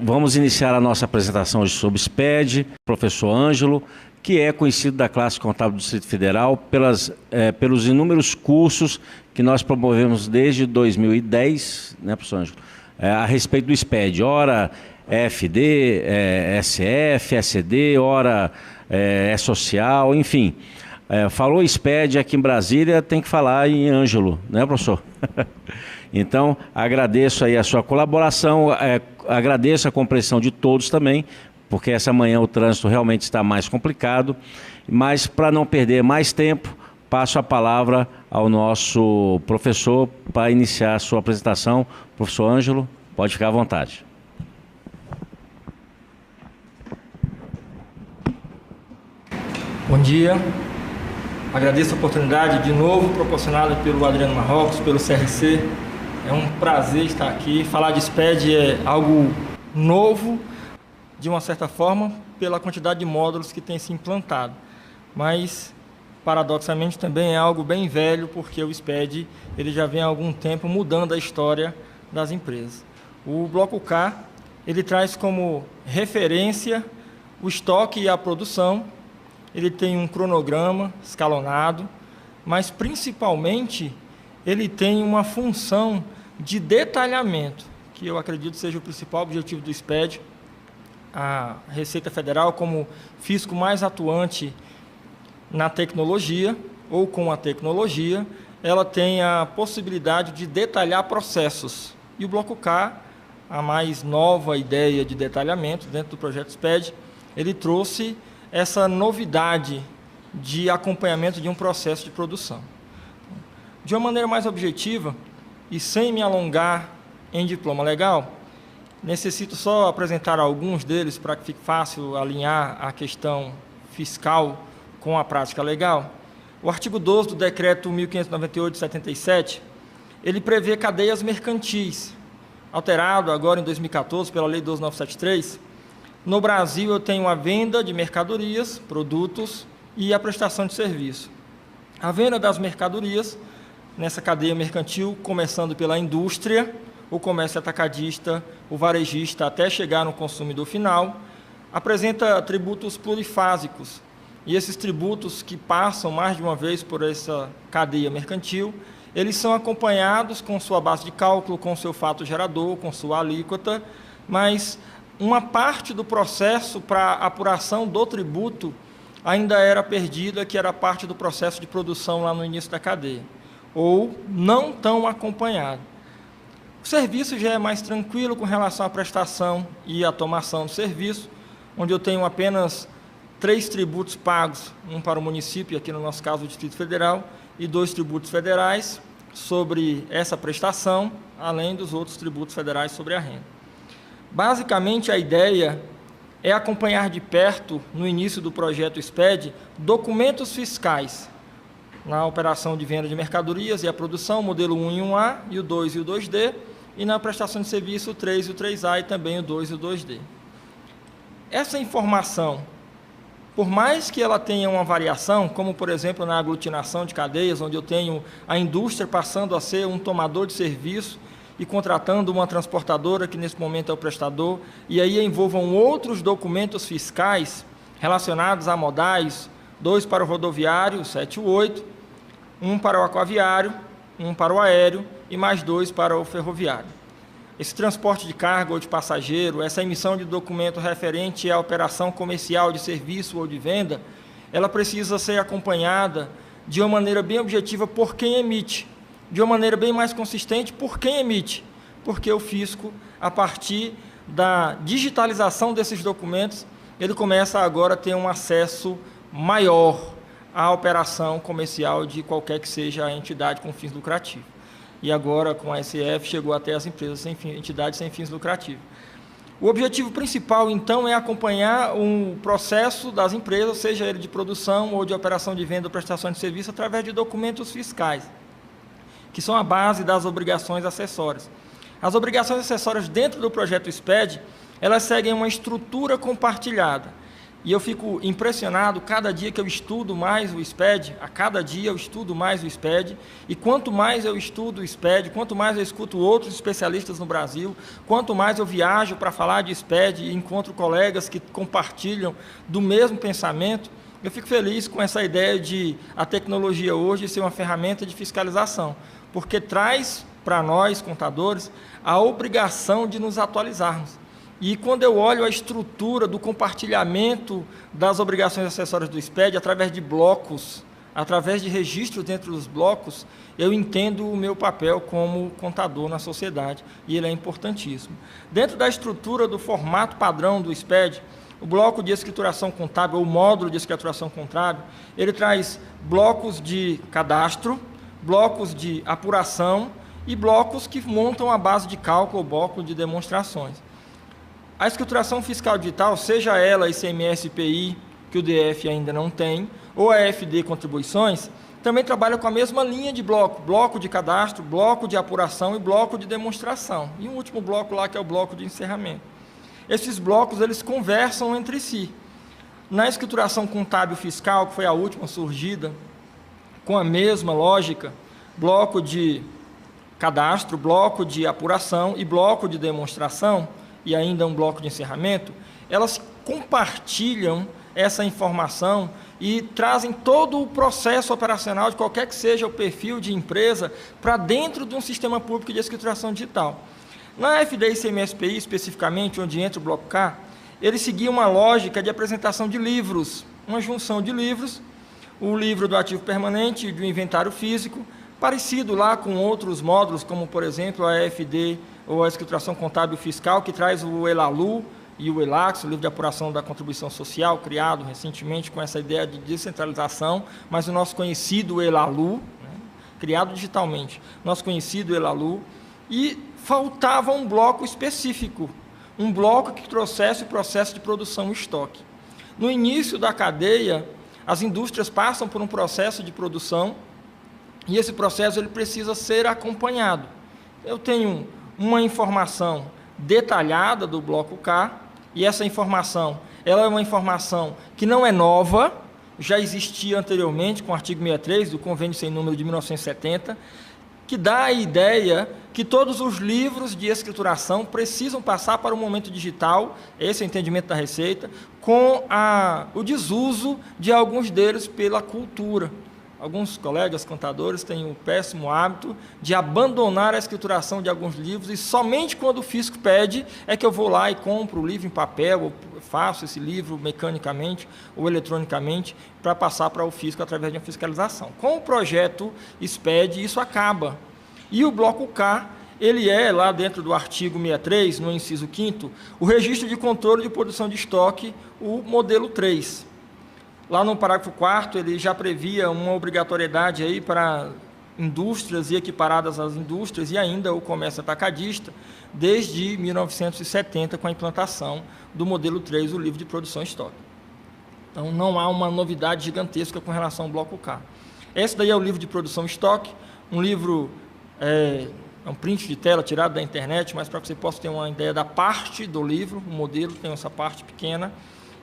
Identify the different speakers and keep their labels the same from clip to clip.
Speaker 1: vamos iniciar a nossa apresentação hoje sobre SPED, professor Ângelo, que é conhecido da classe contábil do Distrito Federal pelos inúmeros cursos que nós promovemos desde 2010, né, professor Ângelo, a respeito do SPED, ora FD, SF, SED, ora social, enfim. Falou SPED aqui em Brasília, tem que falar em Ângelo, né, professor? Então, agradeço aí a sua colaboração, agradeço a compreensão de todos também, porque essa manhã o trânsito realmente está mais complicado, mas para não perder mais tempo, passo a palavra ao nosso professor para iniciar a sua apresentação. Professor Ângelo, pode ficar à vontade.
Speaker 2: Bom dia, agradeço a oportunidade de novo proporcionada pelo Adriano Marrocos, pelo CRC. É um prazer estar aqui. Falar de SPED é algo novo, de uma certa forma, pela quantidade de módulos que tem se implantado. Mas, paradoxalmente, também é algo bem velho, porque o SPED ele já vem há algum tempo mudando a história das empresas. O Bloco K ele traz como referência o estoque e a produção. Ele tem um cronograma escalonado, mas, principalmente, ele tem uma função de detalhamento, que eu acredito seja o principal objetivo do SPED. A Receita Federal, como fisco mais atuante na tecnologia, ou com a tecnologia, ela tem a possibilidade de detalhar processos. E o Bloco K, a mais nova ideia de detalhamento dentro do projeto SPED, ele trouxe essa novidade de acompanhamento de um processo de produção. De uma maneira mais objetiva, e sem me alongar em diploma legal, necessito só apresentar alguns deles para que fique fácil alinhar a questão fiscal com a prática legal. O artigo 12 do Decreto 1598 de 77, ele prevê cadeias mercantis, alterado agora em 2014 pela Lei 12973. No Brasil, eu tenho a venda de mercadorias, produtos e a prestação de serviço. A venda das mercadorias, nessa cadeia mercantil, começando pela indústria, o comércio atacadista, o varejista, até chegar no consumidor final, apresenta tributos plurifásicos. E esses tributos que passam mais de uma vez por essa cadeia mercantil, eles são acompanhados com sua base de cálculo, com seu fato gerador, com sua alíquota, mas uma parte do processo para apuração do tributo ainda era perdida, que era a parte do processo de produção lá no início da cadeia, ou não tão acompanhado. O serviço já é mais tranquilo com relação à prestação e à tomação do serviço, onde eu tenho apenas 3 tributos pagos, um para o município, aqui no nosso caso o Distrito Federal, e 2 tributos federais sobre essa prestação, além dos outros tributos federais sobre a renda. Basicamente, a ideia é acompanhar de perto, no início do projeto SPED, documentos fiscais, na operação de venda de mercadorias e a produção, o modelo 1 e 1A, e o 2 e o 2D, e na prestação de serviço, o 3 e o 3A, e também o 2 e o 2D. Essa informação, por mais que ela tenha uma variação, como, por exemplo, na aglutinação de cadeias, onde eu tenho a indústria passando a ser um tomador de serviço e contratando uma transportadora, que nesse momento é o prestador, e aí envolvam outros documentos fiscais relacionados a modais, 2 para o rodoviário, 7 e 8, 1 para o aquaviário, 1 para o aéreo e mais 2 para o ferroviário. Esse transporte de carga ou de passageiro, essa emissão de documento referente à operação comercial de serviço ou de venda, ela precisa ser acompanhada de uma maneira bem objetiva por quem emite, de uma maneira bem mais consistente por quem emite, porque o fisco, a partir da digitalização desses documentos, ele começa agora a ter um acesso maior à operação comercial de qualquer que seja a entidade com fins lucrativos. E agora, com a SF, chegou até as empresas entidades sem fins lucrativos. O objetivo principal, então, é acompanhar o processo das empresas, seja ele de produção ou de operação de venda ou prestação de serviço, através de documentos fiscais, que são a base das obrigações acessórias. As obrigações acessórias dentro do projeto SPED, elas seguem uma estrutura compartilhada. E eu fico impressionado cada dia que eu estudo mais o SPED, a cada dia eu estudo mais o SPED, e quanto mais eu estudo o SPED, quanto mais eu escuto outros especialistas no Brasil, quanto mais eu viajo para falar de SPED e encontro colegas que compartilham do mesmo pensamento, eu fico feliz com essa ideia de a tecnologia hoje ser uma ferramenta de fiscalização, porque traz para nós, contadores, a obrigação de nos atualizarmos. E quando eu olho a estrutura do compartilhamento das obrigações acessórias do SPED através de blocos, através de registros dentro dos blocos, eu entendo o meu papel como contador na sociedade, e ele é importantíssimo. Dentro da estrutura do formato padrão do SPED, o bloco de escrituração contábil, ou o módulo de escrituração contábil, ele traz blocos de cadastro, blocos de apuração e blocos que montam a base de cálculo ou bloco de demonstrações. A escrituração fiscal digital, seja ela ICMS e IPI, que o DF ainda não tem, ou a FD Contribuições, também trabalha com a mesma linha de bloco, bloco de cadastro, bloco de apuração e bloco de demonstração. E um último bloco lá, que é o bloco de encerramento. Esses blocos, eles conversam entre si. Na escrituração contábil fiscal, que foi a última surgida, com a mesma lógica, bloco de cadastro, bloco de apuração e bloco de demonstração, e ainda um bloco de encerramento, elas compartilham essa informação e trazem todo o processo operacional de qualquer que seja o perfil de empresa para dentro de um sistema público de escrituração digital. Na FD ICMS-PI, especificamente, onde entra o bloco K, ele seguia uma lógica de apresentação de livros, uma junção de livros, o livro do ativo permanente e do inventário físico, parecido lá com outros módulos, como, por exemplo, a FD ou a escrituração contábil fiscal, que traz o ELALU e o ELAX, o livro de apuração da contribuição social, criado recentemente com essa ideia de descentralização, mas o nosso conhecido ELALU, né, criado digitalmente, nosso conhecido ELALU, e faltava um bloco específico, um bloco que trouxesse o processo de produção e estoque. No início da cadeia, as indústrias passam por um processo de produção, e esse processo ele precisa ser acompanhado. Eu tenho uma informação detalhada do bloco K, e essa informação, ela é uma informação que não é nova, já existia anteriormente com o artigo 63 do Convênio Sem Número de 1970, que dá a ideia que todos os livros de escrituração precisam passar para o momento digital, esse é o entendimento da Receita, com o desuso de alguns deles pela cultura. Alguns colegas contadores têm o péssimo hábito de abandonar a escrituração de alguns livros e somente quando o fisco pede é que eu vou lá e compro o livro em papel, ou faço esse livro mecanicamente ou eletronicamente para passar para o fisco através de uma fiscalização. Com o projeto SPED, isso acaba. E o bloco K, ele é, lá dentro do artigo 63, no inciso 5º, o registro de controle de produção de estoque, o modelo 3. Lá no parágrafo 4º, ele já previa uma obrigatoriedade aí para indústrias e equiparadas às indústrias e ainda o comércio atacadista, desde 1970, com a implantação do modelo 3, o livro de produção e estoque. Então, não há uma novidade gigantesca com relação ao bloco K. Esse daí é o livro de produção e estoque, um livro, é um print de tela tirado da internet, mas para que você possa ter uma ideia da parte do livro, o modelo tem essa parte pequena,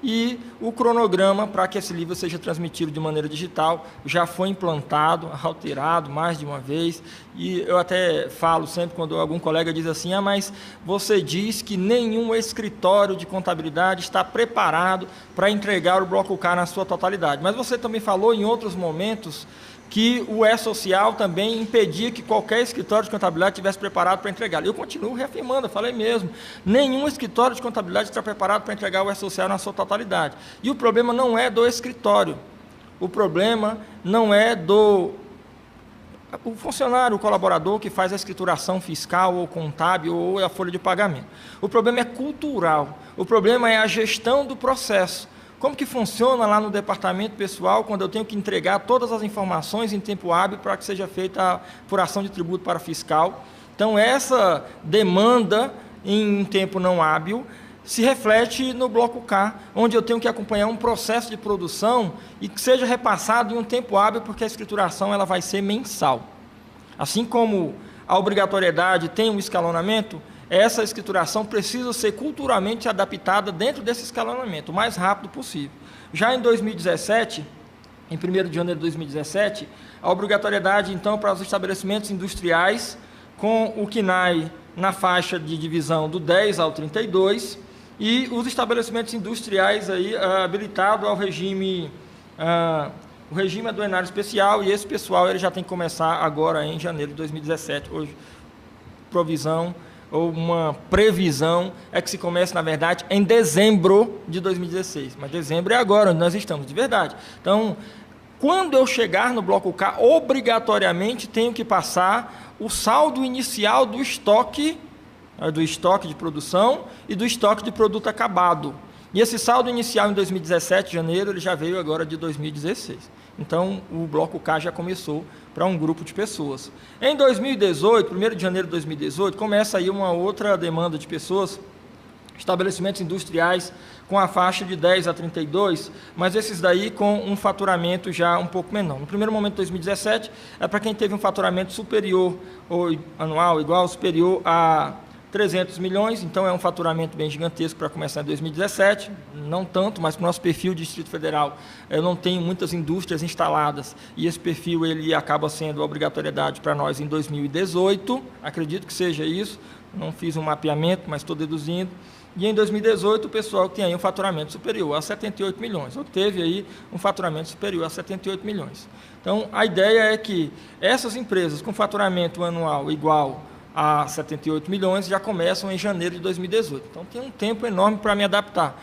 Speaker 2: e o cronograma para que esse livro seja transmitido de maneira digital já foi implantado, alterado mais de uma vez, e eu até falo sempre quando algum colega diz assim, mas você diz que nenhum escritório de contabilidade está preparado para entregar o bloco K na sua totalidade, mas você também falou em outros momentos que o E-Social também impedia que qualquer escritório de contabilidade estivesse preparado para entregar. Eu continuo reafirmando, eu falei mesmo, nenhum escritório de contabilidade está preparado para entregar o E-Social na sua totalidade. E o problema não é do escritório, o problema não é do funcionário, o colaborador que faz a escrituração fiscal ou contábil ou a folha de pagamento. O problema é cultural, o problema é a gestão do processo. Como que funciona lá no departamento pessoal, quando eu tenho que entregar todas as informações em tempo hábil para que seja feita a apuração de tributo para fiscal? Então, essa demanda em um tempo não hábil se reflete no bloco K, onde eu tenho que acompanhar um processo de produção e que seja repassado em um tempo hábil, porque a escrituração ela vai ser mensal. Assim como a obrigatoriedade tem um escalonamento, essa escrituração precisa ser culturalmente adaptada dentro desse escalonamento, o mais rápido possível. Já em 2017, em 1º de janeiro de 2017, a obrigatoriedade, então, para os estabelecimentos industriais, com o CNAE na faixa de divisão do 10 ao 32, e os estabelecimentos industriais aí, habilitados ao regime, o regime aduanário especial, e esse pessoal ele já tem que começar agora em janeiro de 2017, hoje, provisão ou uma previsão é que se comece, na verdade, em dezembro de 2016. Mas dezembro é agora, onde nós estamos, de verdade. Então, quando eu chegar no bloco K, obrigatoriamente tenho que passar o saldo inicial do estoque de produção e do estoque de produto acabado. E esse saldo inicial em 2017, janeiro, ele já veio agora de 2016. Então, o bloco K já começou para um grupo de pessoas. Em 2018, 1º de janeiro de 2018, começa aí uma outra demanda de pessoas, estabelecimentos industriais com a faixa de 10 a 32, mas esses daí com um faturamento já um pouco menor. No primeiro momento, 2017, é para quem teve um faturamento superior, ou anual, igual, superior a 300 milhões, então é um faturamento bem gigantesco para começar em 2017, não tanto, mas para o nosso perfil de Distrito Federal, eu não tenho muitas indústrias instaladas, e esse perfil ele acaba sendo obrigatoriedade para nós em 2018, acredito que seja isso, não fiz um mapeamento, mas estou deduzindo, e em 2018 o pessoal que tem aí um faturamento superior a 78 milhões, ou teve aí um faturamento superior a 78 milhões. Então, a ideia é que essas empresas com faturamento anual igual a 78 milhões já começam em janeiro de 2018. Então, tem um tempo enorme para me adaptar.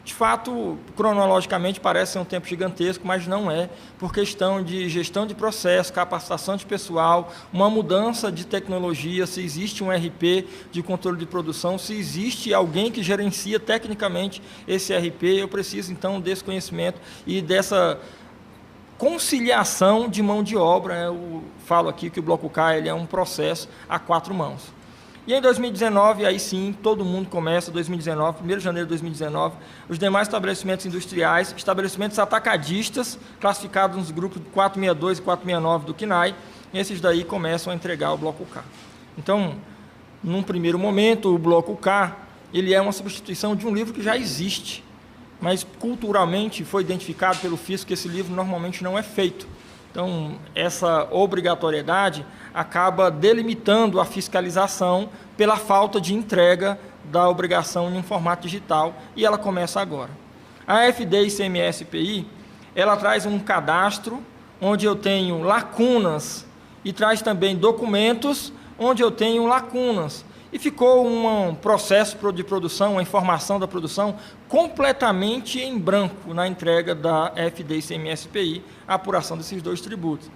Speaker 2: De fato, cronologicamente, parece ser um tempo gigantesco, mas não é, por questão de gestão de processo, capacitação de pessoal, uma mudança de tecnologia, se existe um RP de controle de produção, se existe alguém que gerencia tecnicamente esse RP, eu preciso, então, desse conhecimento e dessa conciliação de mão de obra. Eu falo aqui que o bloco K ele é um processo a 4 mãos. E em 2019, aí sim, todo mundo começa, 2019, 1º de janeiro de 2019, os demais estabelecimentos industriais, estabelecimentos atacadistas, classificados nos grupos 462 e 469 do CNAE, esses daí começam a entregar o bloco K. Então, num primeiro momento, o bloco K, ele é uma substituição de um livro que já existe, mas culturalmente foi identificado pelo fisco que esse livro normalmente não é feito. Então, essa obrigatoriedade acaba delimitando a fiscalização pela falta de entrega da obrigação em um formato digital, e ela começa agora. A FD ICMS-PI, ela traz um cadastro onde eu tenho lacunas e traz também documentos onde eu tenho lacunas. E ficou um processo de produção, uma informação da produção completamente em branco na entrega da FD ICMS-PI, a apuração desses dois tributos.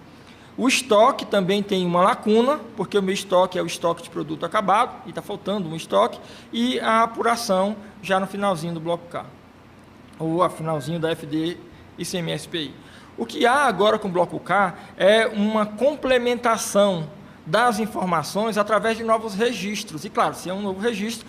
Speaker 2: O estoque também tem uma lacuna, porque o meu estoque é o estoque de produto acabado, e está faltando um estoque, e a apuração já no finalzinho do bloco K, ou a finalzinho da FD ICMS-PI. O que há agora com o bloco K é uma complementação das informações através de novos registros. E, claro, se é um novo registro,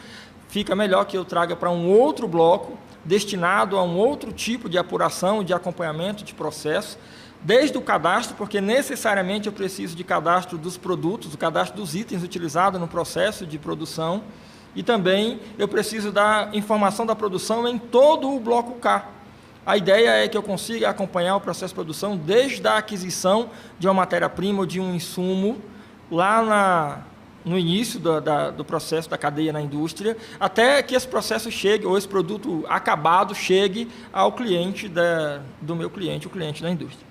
Speaker 2: fica melhor que eu traga para um outro bloco, destinado a um outro tipo de apuração, de acompanhamento de processo, desde o cadastro, porque necessariamente eu preciso de cadastro dos produtos, o cadastro dos itens utilizados no processo de produção, e também eu preciso da informação da produção em todo o bloco K. A ideia é que eu consiga acompanhar o processo de produção desde a aquisição de uma matéria-prima ou de um insumo, lá no início do processo da cadeia na indústria, até que esse processo chegue, ou esse produto acabado chegue ao cliente do meu cliente, o cliente da indústria.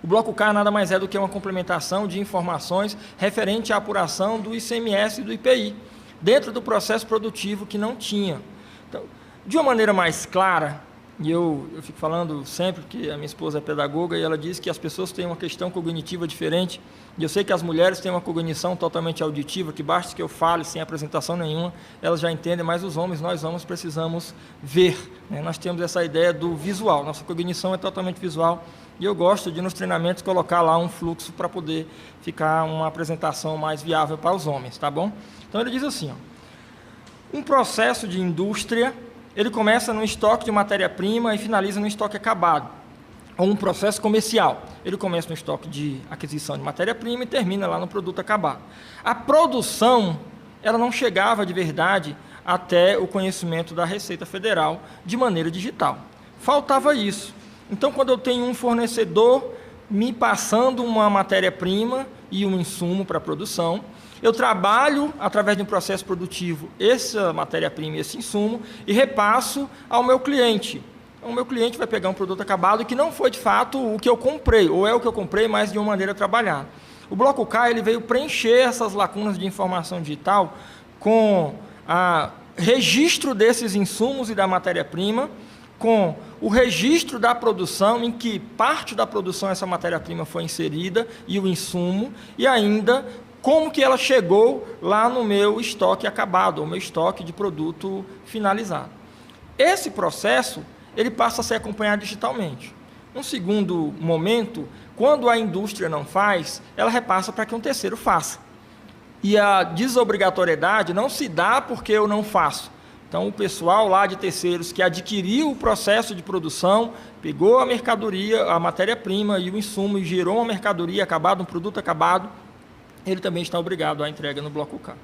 Speaker 2: O bloco K nada mais é do que uma complementação de informações referente à apuração do ICMS e do IPI, dentro do processo produtivo que não tinha. Então, de uma maneira mais clara, e eu fico falando sempre que a minha esposa é pedagoga e ela diz que as pessoas têm uma questão cognitiva diferente, e eu sei que as mulheres têm uma cognição totalmente auditiva, que basta que eu fale sem apresentação nenhuma, elas já entendem, mas os homens, nós homens precisamos ver, né? Nós temos essa ideia do visual, nossa cognição é totalmente visual, e eu gosto de nos treinamentos colocar lá um fluxo para poder ficar uma apresentação mais viável para os homens, tá bom? Então ele diz assim, ó, um processo de indústria, ele começa no estoque de matéria-prima e finaliza no estoque acabado, ou um processo comercial. Ele começa no estoque de aquisição de matéria-prima e termina lá no produto acabado. A produção, ela não chegava de verdade até o conhecimento da Receita Federal de maneira digital. faltava isso. Então, quando eu tenho um fornecedor me passando uma matéria-prima e um insumo para a produção, eu trabalho, através de um processo produtivo, essa matéria-prima e esse insumo e repasso ao meu cliente. O meu cliente vai pegar um produto acabado que não foi, de fato, o que eu comprei, ou é o que eu comprei, mas de uma maneira trabalhada. O Bloco K ele veio preencher essas lacunas de informação digital com o registro desses insumos e da matéria-prima, com o registro da produção, em que parte da produção essa matéria-prima foi inserida, e o insumo, e ainda como que ela chegou lá no meu estoque acabado, o meu estoque de produto finalizado. Esse processo, ele passa a ser acompanhado digitalmente. Um segundo momento, quando a indústria não faz, ela repassa para que um terceiro faça. E a desobrigatoriedade não se dá porque eu não faço. Então, o pessoal lá de terceiros que adquiriu o processo de produção, pegou a mercadoria, a matéria-prima e o insumo e gerou uma mercadoria acabada, um produto acabado, ele também está obrigado à entrega no Bloco K.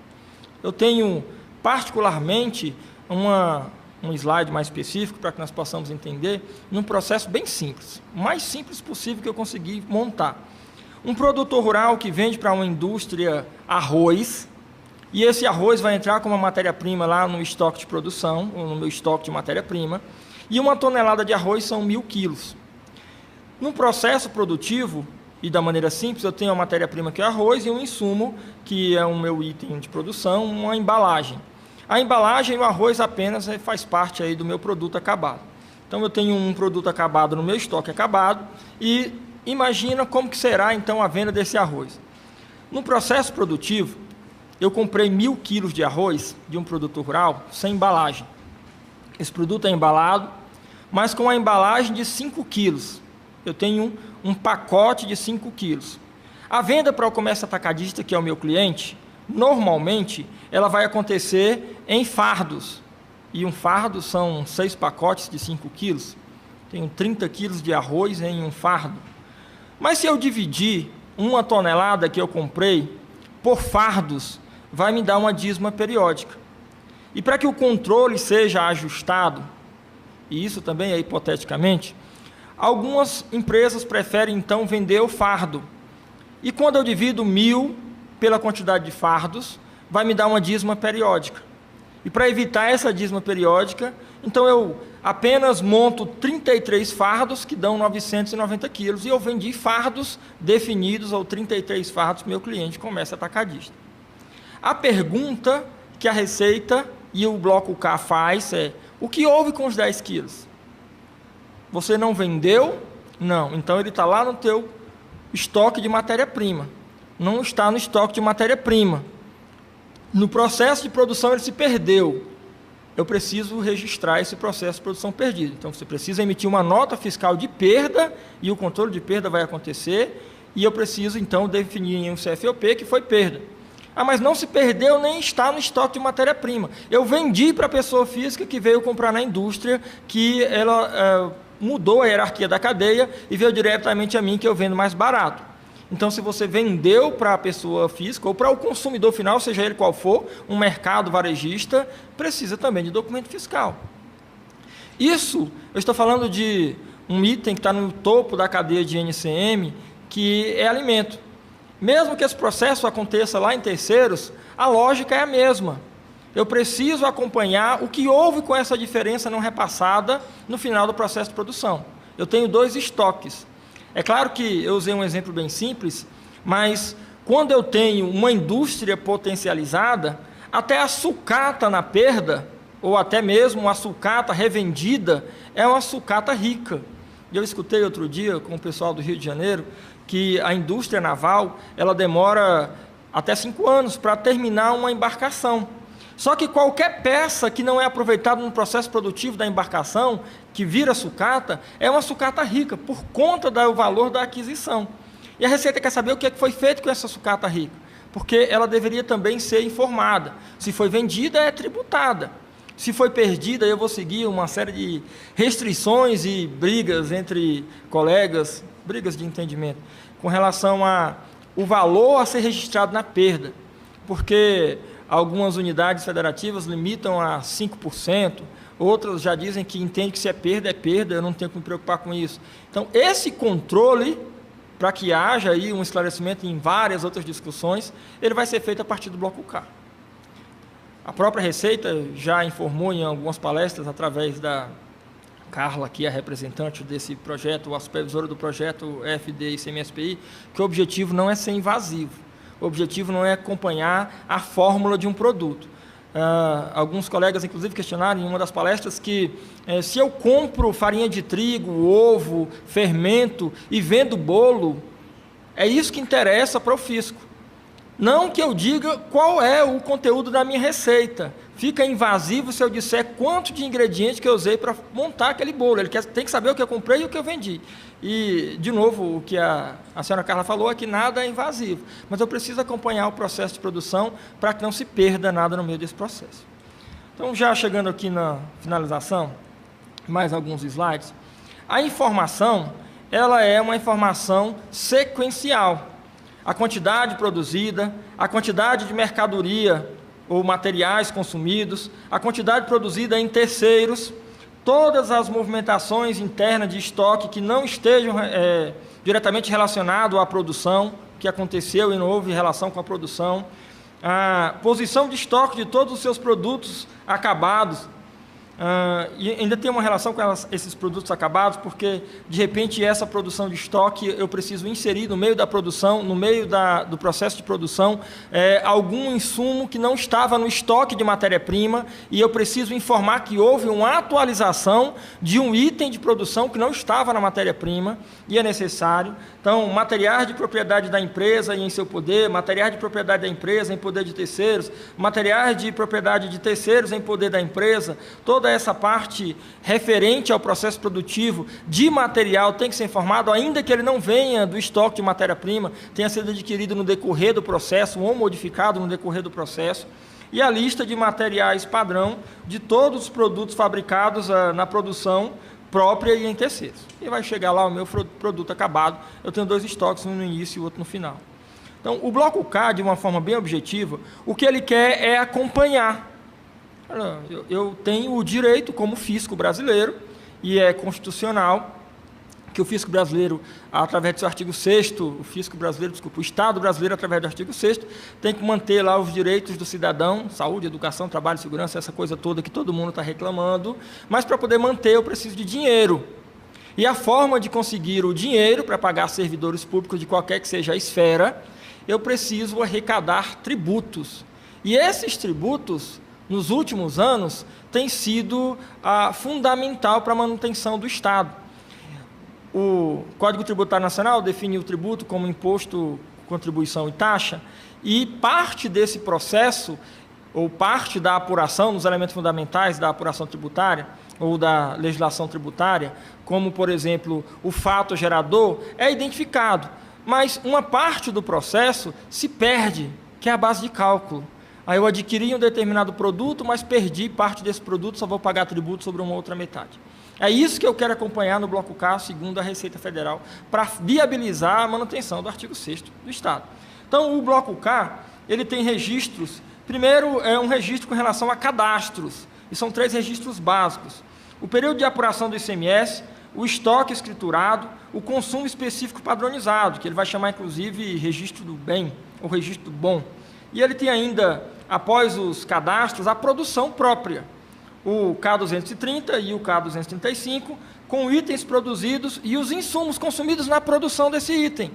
Speaker 2: Eu tenho, particularmente, um slide mais específico para que nós possamos entender, num processo bem simples, o mais simples possível que eu consegui montar. Um produtor rural que vende para uma indústria arroz, e esse arroz vai entrar como uma matéria-prima lá no estoque de produção, ou no meu estoque de matéria-prima, e 1 tonelada de arroz são 1.000 quilos. No processo produtivo, e da maneira simples, eu tenho a matéria-prima que é arroz e um insumo, que é o meu item de produção, uma embalagem. A embalagem e o arroz apenas faz parte aí do meu produto acabado. Então, eu tenho um produto acabado no meu estoque acabado e imagina como que será, então, a venda desse arroz. No processo produtivo, eu comprei 1.000 quilos de arroz de um produtor rural sem embalagem. Esse produto é embalado, mas com a embalagem de 5 quilos. Eu tenho um pacote de 5 quilos. A venda para o comércio atacadista, que é o meu cliente, normalmente, ela vai acontecer em fardos. E um fardo são 6 pacotes de 5 quilos. Tenho 30 quilos de arroz em um fardo. Mas se eu dividir 1 tonelada que eu comprei por fardos, vai me dar uma dízima periódica. E para que o controle seja ajustado, e isso também é hipoteticamente, algumas empresas preferem, então, vender o fardo. E quando eu divido 1.000 pela quantidade de fardos, vai me dar uma dízima periódica. E para evitar essa dízima periódica, então eu apenas monto 33 fardos, que dão 990 quilos, e eu vendi fardos definidos, ou 33 fardos, para o meu cliente comércio atacadista. A pergunta que a Receita e o Bloco K faz é: o que houve com os 10 quilos? Você não vendeu? Não. Então, ele está lá no teu estoque de matéria-prima. Não está no estoque de matéria-prima. No processo de produção, ele se perdeu. Eu preciso registrar esse processo de produção perdido. Então, você precisa emitir uma nota fiscal de perda, e o controle de perda vai acontecer, e eu preciso, então, definir em um CFOP que foi perda. Ah, mas não se perdeu, nem está no estoque de matéria-prima. Eu vendi para a pessoa física que veio comprar na indústria, que ela mudou a hierarquia da cadeia e veio diretamente a mim, que eu vendo mais barato. Então, se você vendeu para a pessoa física ou para o consumidor final, seja ele qual for, um mercado varejista, precisa também de documento fiscal. Isso, eu estou falando de um item que está no topo da cadeia de NCM, que é alimento. Mesmo que esse processo aconteça lá em terceiros, a lógica é a mesma. Eu preciso acompanhar o que houve com essa diferença não repassada no final do processo de produção. Eu tenho 2 estoques. É claro que eu usei um exemplo bem simples, mas quando eu tenho uma indústria potencializada, até a sucata na perda, ou até mesmo a sucata revendida, é uma sucata rica. Eu escutei outro dia com o pessoal do Rio de Janeiro que a indústria naval ela demora até 5 anos para terminar uma embarcação. Só que qualquer peça que não é aproveitada no processo produtivo da embarcação, que vira sucata, é uma sucata rica, por conta do valor da aquisição. E a Receita quer saber o que foi feito com essa sucata rica, porque ela deveria também ser informada. Se foi vendida, é tributada. Se foi perdida, eu vou seguir uma série de restrições e brigas entre colegas, brigas de entendimento, com relação ao valor a ser registrado na perda, porque algumas unidades federativas limitam a 5%, outras já dizem que entende que se é perda, eu não tenho que me preocupar com isso. Então, esse controle, para que haja aí um esclarecimento em várias outras discussões, ele vai ser feito a partir do bloco K. A própria Receita já informou em algumas palestras, através da Carla, que é a representante desse projeto, a supervisora do projeto FD e CMSPI, que o objetivo não é ser invasivo, o objetivo não é acompanhar a fórmula de um produto. Alguns colegas, inclusive, questionaram em uma das palestras que se eu compro farinha de trigo, ovo, fermento e vendo bolo, é isso que interessa para o fisco. Não que eu diga qual é o conteúdo da minha receita. Fica invasivo se eu disser quanto de ingrediente que eu usei para montar aquele bolo. Ele tem que saber o que eu comprei e o que eu vendi. E, de novo, o que a senhora Carla falou é que nada é invasivo. Mas eu preciso acompanhar o processo de produção para que não se perda nada no meio desse processo. Então, já chegando aqui na finalização, mais alguns slides. A informação, ela é uma informação sequencial. A quantidade produzida, a quantidade de mercadoria ou materiais consumidos, a quantidade produzida em terceiros, todas as movimentações internas de estoque que não estejam diretamente relacionadas à produção, que aconteceu e não houve relação com a produção, a posição de estoque de todos os seus produtos acabados, e ainda tem uma relação com esses produtos acabados, porque de repente essa produção de estoque eu preciso inserir no meio da produção, no meio do processo de produção, algum insumo que não estava no estoque de matéria-prima, e eu preciso informar que houve uma atualização de um item de produção que não estava na matéria-prima, e é necessário. Então, materiais de propriedade da empresa e em seu poder, materiais de propriedade da empresa em poder de terceiros, materiais de propriedade de terceiros em poder da empresa, toda essa parte referente ao processo produtivo de material tem que ser informado, ainda que ele não venha do estoque de matéria-prima, tenha sido adquirido no decorrer do processo ou modificado no decorrer do processo, e a lista de materiais padrão de todos os produtos fabricados na produção própria e em terceiros. E vai chegar lá o meu produto acabado, eu tenho dois estoques, um no início e o outro no final. Então, o bloco K, de uma forma bem objetiva, o que ele quer é acompanhar. Eu tenho o direito, como fisco brasileiro, e é constitucional, que o fisco brasileiro, através do seu artigo 6º, o Estado brasileiro, através do artigo 6º, tem que manter lá os direitos do cidadão, saúde, educação, trabalho, segurança, essa coisa toda que todo mundo está reclamando, mas para poder manter eu preciso de dinheiro. E a forma de conseguir o dinheiro para pagar servidores públicos de qualquer que seja a esfera, eu preciso arrecadar tributos. E esses tributos, nos últimos anos, têm sido fundamental para a manutenção do Estado. O Código Tributário Nacional define o tributo como imposto, contribuição e taxa, e parte desse processo, ou parte da apuração, nos elementos fundamentais da apuração tributária, ou da legislação tributária, como, por exemplo, o fato gerador, é identificado, mas uma parte do processo se perde, que é a base de cálculo. Aí eu adquiri um determinado produto, mas perdi parte desse produto, só vou pagar tributo sobre uma outra metade. É isso que eu quero acompanhar no bloco K, segundo a Receita Federal, para viabilizar a manutenção do artigo 6º do Estado. Então, o bloco K, ele tem registros. Primeiro, é um registro com relação a cadastros, e são 3 registros básicos. O período de apuração do ICMS, o estoque escriturado, o consumo específico padronizado, que ele vai chamar, inclusive, registro do bem, ou registro do bom. E ele tem ainda, após os cadastros, a produção própria, o K230 e o K235, com itens produzidos e os insumos consumidos na produção desse item.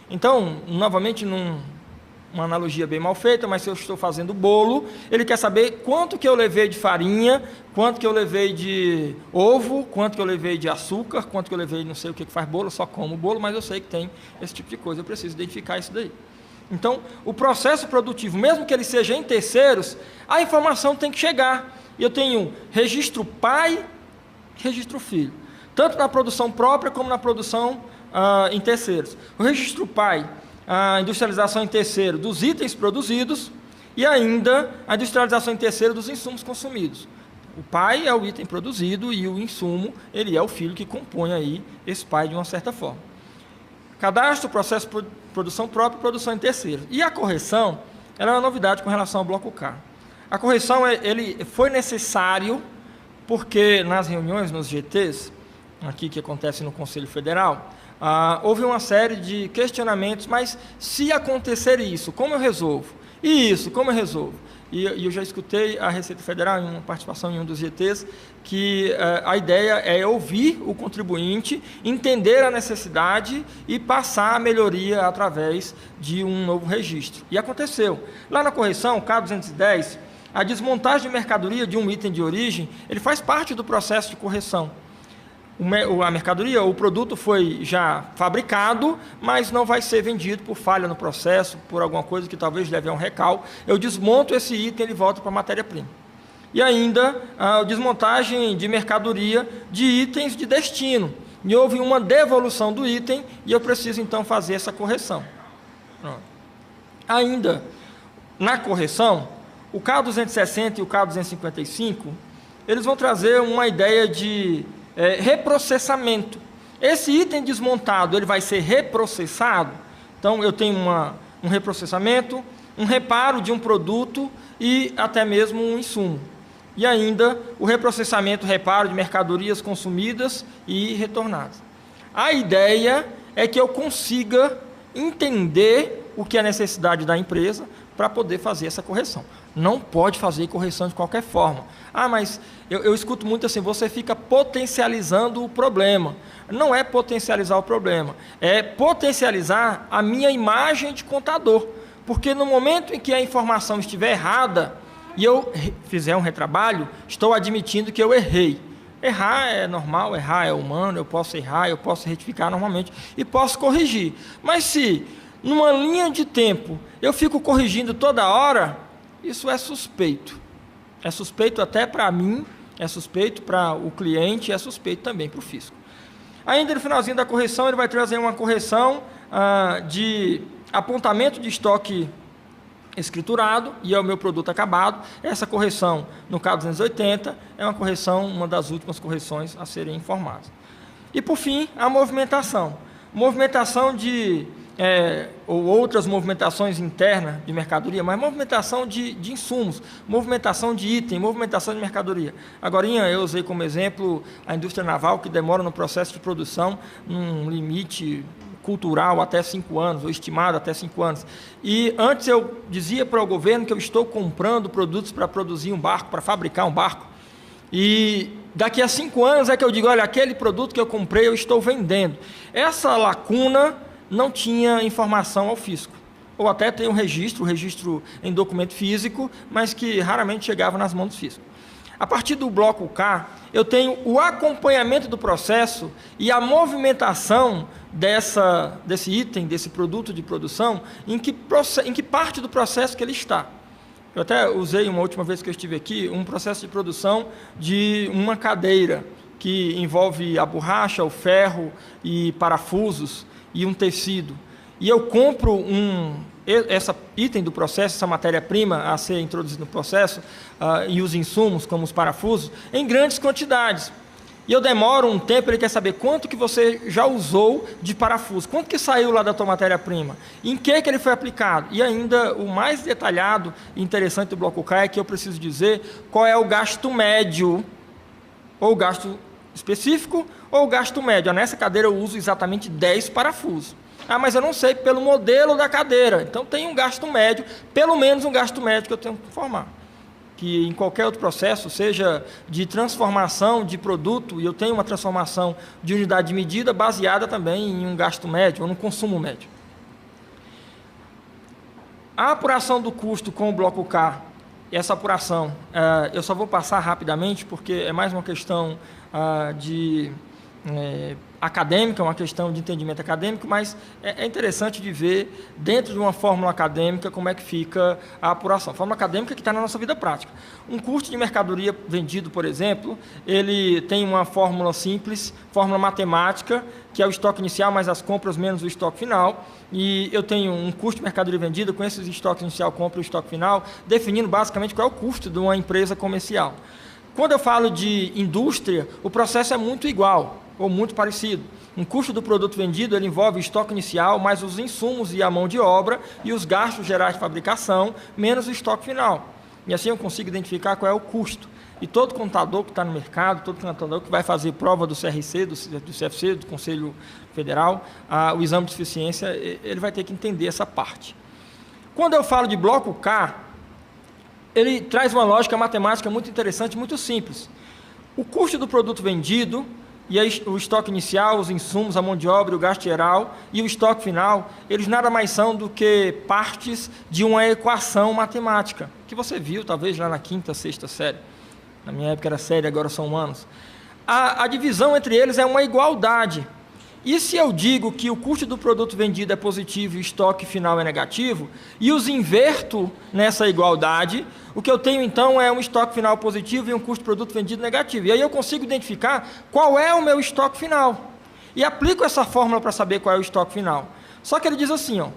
Speaker 2: Então, novamente, uma analogia bem mal feita, mas se eu estou fazendo bolo, ele quer saber quanto que eu levei de farinha, quanto que eu levei de ovo, quanto que eu levei de açúcar, quanto que eu levei, não sei o que faz bolo, eu só como bolo, mas eu sei que tem esse tipo de coisa, eu preciso identificar isso daí. Então, o processo produtivo, mesmo que ele seja em terceiros, a informação tem que chegar. Eu tenho registro pai e registro filho, tanto na produção própria como na produção em terceiros. O registro pai, a industrialização em terceiro dos itens produzidos e ainda a industrialização em terceiro dos insumos consumidos. O pai é o item produzido e o insumo, ele é o filho que compõe aí esse pai de uma certa forma. Cadastro, processo de produção própria e produção em terceiro. E a correção, ela é uma novidade com relação ao bloco K. A correção ele foi necessário porque nas reuniões, nos GTs, aqui que acontece no Conselho Federal, houve uma série de questionamentos, mas se acontecer isso, como eu resolvo? E isso, como eu resolvo? E eu já escutei a Receita Federal, em uma participação em um dos GTs, que a ideia é ouvir o contribuinte, entender a necessidade e passar a melhoria através de um novo registro. E aconteceu. Lá na correção, K210, a desmontagem de mercadoria de um item de origem, ele faz parte do processo de correção. A mercadoria, o produto foi já fabricado, mas não vai ser vendido por falha no processo, por alguma coisa que talvez leve a um recal. Eu desmonto esse item e ele volta para a matéria-prima. E ainda a desmontagem de mercadoria de itens de destino. E houve uma devolução do item e eu preciso então fazer essa correção. Pronto. Ainda na correção, o K260 e o K255, eles vão trazer uma ideia de reprocessamento. Esse item desmontado, ele vai ser reprocessado. Então, eu tenho um reprocessamento, um reparo de um produto e até mesmo um insumo. E ainda o reprocessamento, reparo de mercadorias consumidas e retornadas. A ideia é que eu consiga entender o que é a necessidade da empresa para poder fazer essa correção. Não pode fazer correção de qualquer forma. Mas eu escuto muito assim, você fica potencializando o problema. Não é potencializar o problema, é potencializar a minha imagem de contador. Porque no momento em que a informação estiver errada e eu fizer um retrabalho, estou admitindo que eu errei. Errar é normal, errar é humano, eu posso errar, eu posso retificar normalmente e posso corrigir. Mas se numa linha de tempo eu fico corrigindo toda hora, isso é suspeito. É suspeito até para mim, é suspeito para o cliente, é suspeito também para o fisco. Ainda no finalzinho da correção, ele vai trazer uma correção de apontamento de estoque escriturado, e é o meu produto acabado. Essa correção, no K280, é uma correção, uma das últimas correções a serem informadas. E, por fim, a movimentação. Movimentação de ou outras movimentações internas de mercadoria, mas movimentação de insumos, movimentação de item, movimentação de mercadoria. Agora, eu usei como exemplo a indústria naval, que demora no processo de produção num limite cultural até 5 anos, ou estimado até 5 anos. E antes eu dizia para o governo que eu estou comprando produtos para produzir um barco, para fabricar um barco. E daqui a 5 anos é que eu digo, olha, aquele produto que eu comprei eu estou vendendo. Essa lacuna não tinha informação ao fisco, ou até tem um registro em documento físico, mas que raramente chegava nas mãos do fisco. A partir do bloco K, eu tenho o acompanhamento do processo e a movimentação desse item, desse produto de produção, em que parte do processo que ele está. Eu até usei, uma última vez que eu estive aqui, um processo de produção de uma cadeira, que envolve a borracha, o ferro e parafusos, e um tecido, e eu compro esse item do processo, essa matéria-prima a ser introduzida no processo, e os insumos, como os parafusos, em grandes quantidades. E eu demoro um tempo, ele quer saber quanto que você já usou de parafuso, quanto que saiu lá da tua matéria-prima, em que ele foi aplicado. E ainda o mais detalhado e interessante do bloco K é que eu preciso dizer qual é o gasto médio, ou gasto específico, ou gasto médio. Nessa cadeira eu uso exatamente 10 parafusos. Mas eu não sei pelo modelo da cadeira. Então tem um gasto médio, pelo menos um gasto médio que eu tenho que informar. Que em qualquer outro processo, seja de transformação de produto, e eu tenho uma transformação de unidade de medida baseada também em um gasto médio, ou no consumo médio. A apuração do custo com o bloco K, essa apuração, eu só vou passar rapidamente, porque é mais uma questão acadêmica, uma questão de entendimento acadêmico, mas é interessante de ver dentro de uma fórmula acadêmica como é que fica a apuração. Fórmula acadêmica que está na nossa vida prática. Um custo de mercadoria vendido, por exemplo, ele tem uma fórmula simples, fórmula matemática, que é o estoque inicial mais as compras menos o estoque final, e eu tenho um custo de mercadoria vendida com esses estoques inicial, compra e estoque final, definindo basicamente qual é o custo de uma empresa comercial. Quando eu falo de indústria, o processo é muito igual, ou muito parecido. Um custo do produto vendido, ele envolve o estoque inicial, mais os insumos e a mão de obra, e os gastos gerais de fabricação, menos o estoque final. E assim eu consigo identificar qual é o custo. e todo contador que está no mercado, todo contador que vai fazer prova do CRC, do CFC, do Conselho Federal, o exame de eficiência, ele vai ter que entender essa parte. Quando eu falo de bloco K, ele traz uma lógica matemática muito interessante, muito simples. O custo do produto vendido, e aí o estoque inicial, os insumos, a mão de obra, o gasto geral e o estoque final, eles nada mais são do que partes de uma equação matemática, que você viu talvez lá na quinta, sexta série. Na minha época era série, agora são anos. A divisão entre eles é uma igualdade. E se eu digo que o custo do produto vendido é positivo e o estoque final é negativo, e os inverto nessa igualdade, o que eu tenho então é um estoque final positivo e um custo do produto vendido negativo. E aí eu consigo identificar qual é o meu estoque final. E aplico essa fórmula para saber qual é o estoque final. Só que ele diz assim, ó,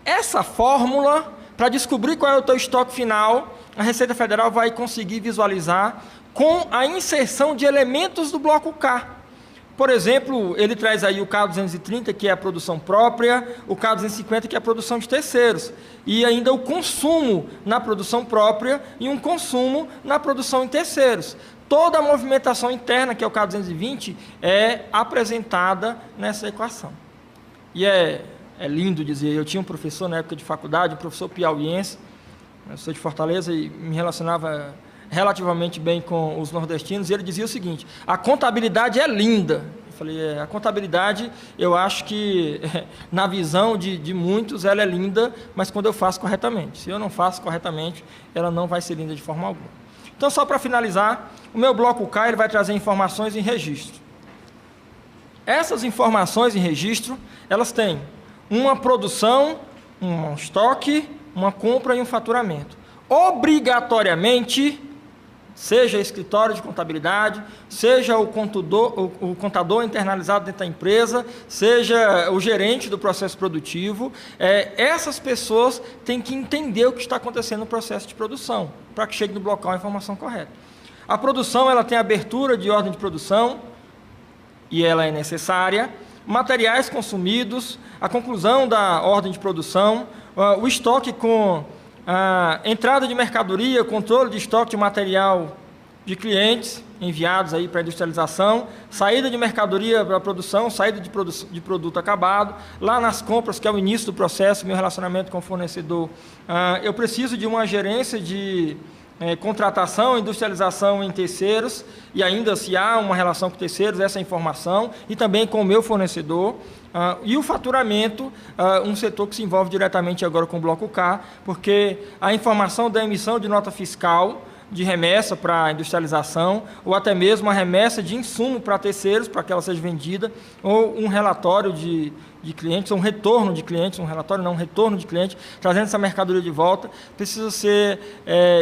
Speaker 2: essa fórmula, para descobrir qual é o teu estoque final, a Receita Federal vai conseguir visualizar com a inserção de elementos do bloco K. Por exemplo, ele traz aí o K230, que é a produção própria, o K250, que é a produção de terceiros, e ainda o consumo na produção própria e um consumo na produção em terceiros. Toda a movimentação interna, que é o K220, é apresentada nessa equação. E é lindo dizer, eu tinha um professor na época de faculdade, um professor piauiense, eu sou de Fortaleza e me relacionava relativamente bem com os nordestinos, e ele dizia o seguinte: a contabilidade é linda. Eu falei, a contabilidade, eu acho que, na visão de muitos, ela é linda, mas quando eu faço corretamente. Se eu não faço corretamente, ela não vai ser linda de forma alguma. Então, só para finalizar, o meu bloco K ele vai trazer informações em registro. Essas informações em registro, elas têm uma produção, um estoque, uma compra e um faturamento. Obrigatoriamente, seja escritório de contabilidade, seja o contador internalizado dentro da empresa, seja o gerente do processo produtivo, essas pessoas têm que entender o que está acontecendo no processo de produção, para que chegue no bloco a informação correta. A produção ela tem abertura de ordem de produção, e ela é necessária, materiais consumidos, a conclusão da ordem de produção, o estoque com a entrada de mercadoria, controle de estoque de material de clientes enviados aí para industrialização, saída de mercadoria para a produção, saída de produto acabado, lá nas compras, que é o início do processo, meu relacionamento com o fornecedor. Eu preciso de uma gerência de contratação, industrialização em terceiros, e ainda se há uma relação com terceiros, essa informação, e também com o meu fornecedor. E o faturamento, um setor que se envolve diretamente agora com o bloco K, porque a informação da emissão de nota fiscal, de remessa para a industrialização, ou até mesmo a remessa de insumo para terceiros, para que ela seja vendida, ou um relatório de clientes, um retorno de clientes, um relatório não, um retorno de cliente, trazendo essa mercadoria de volta, precisa ser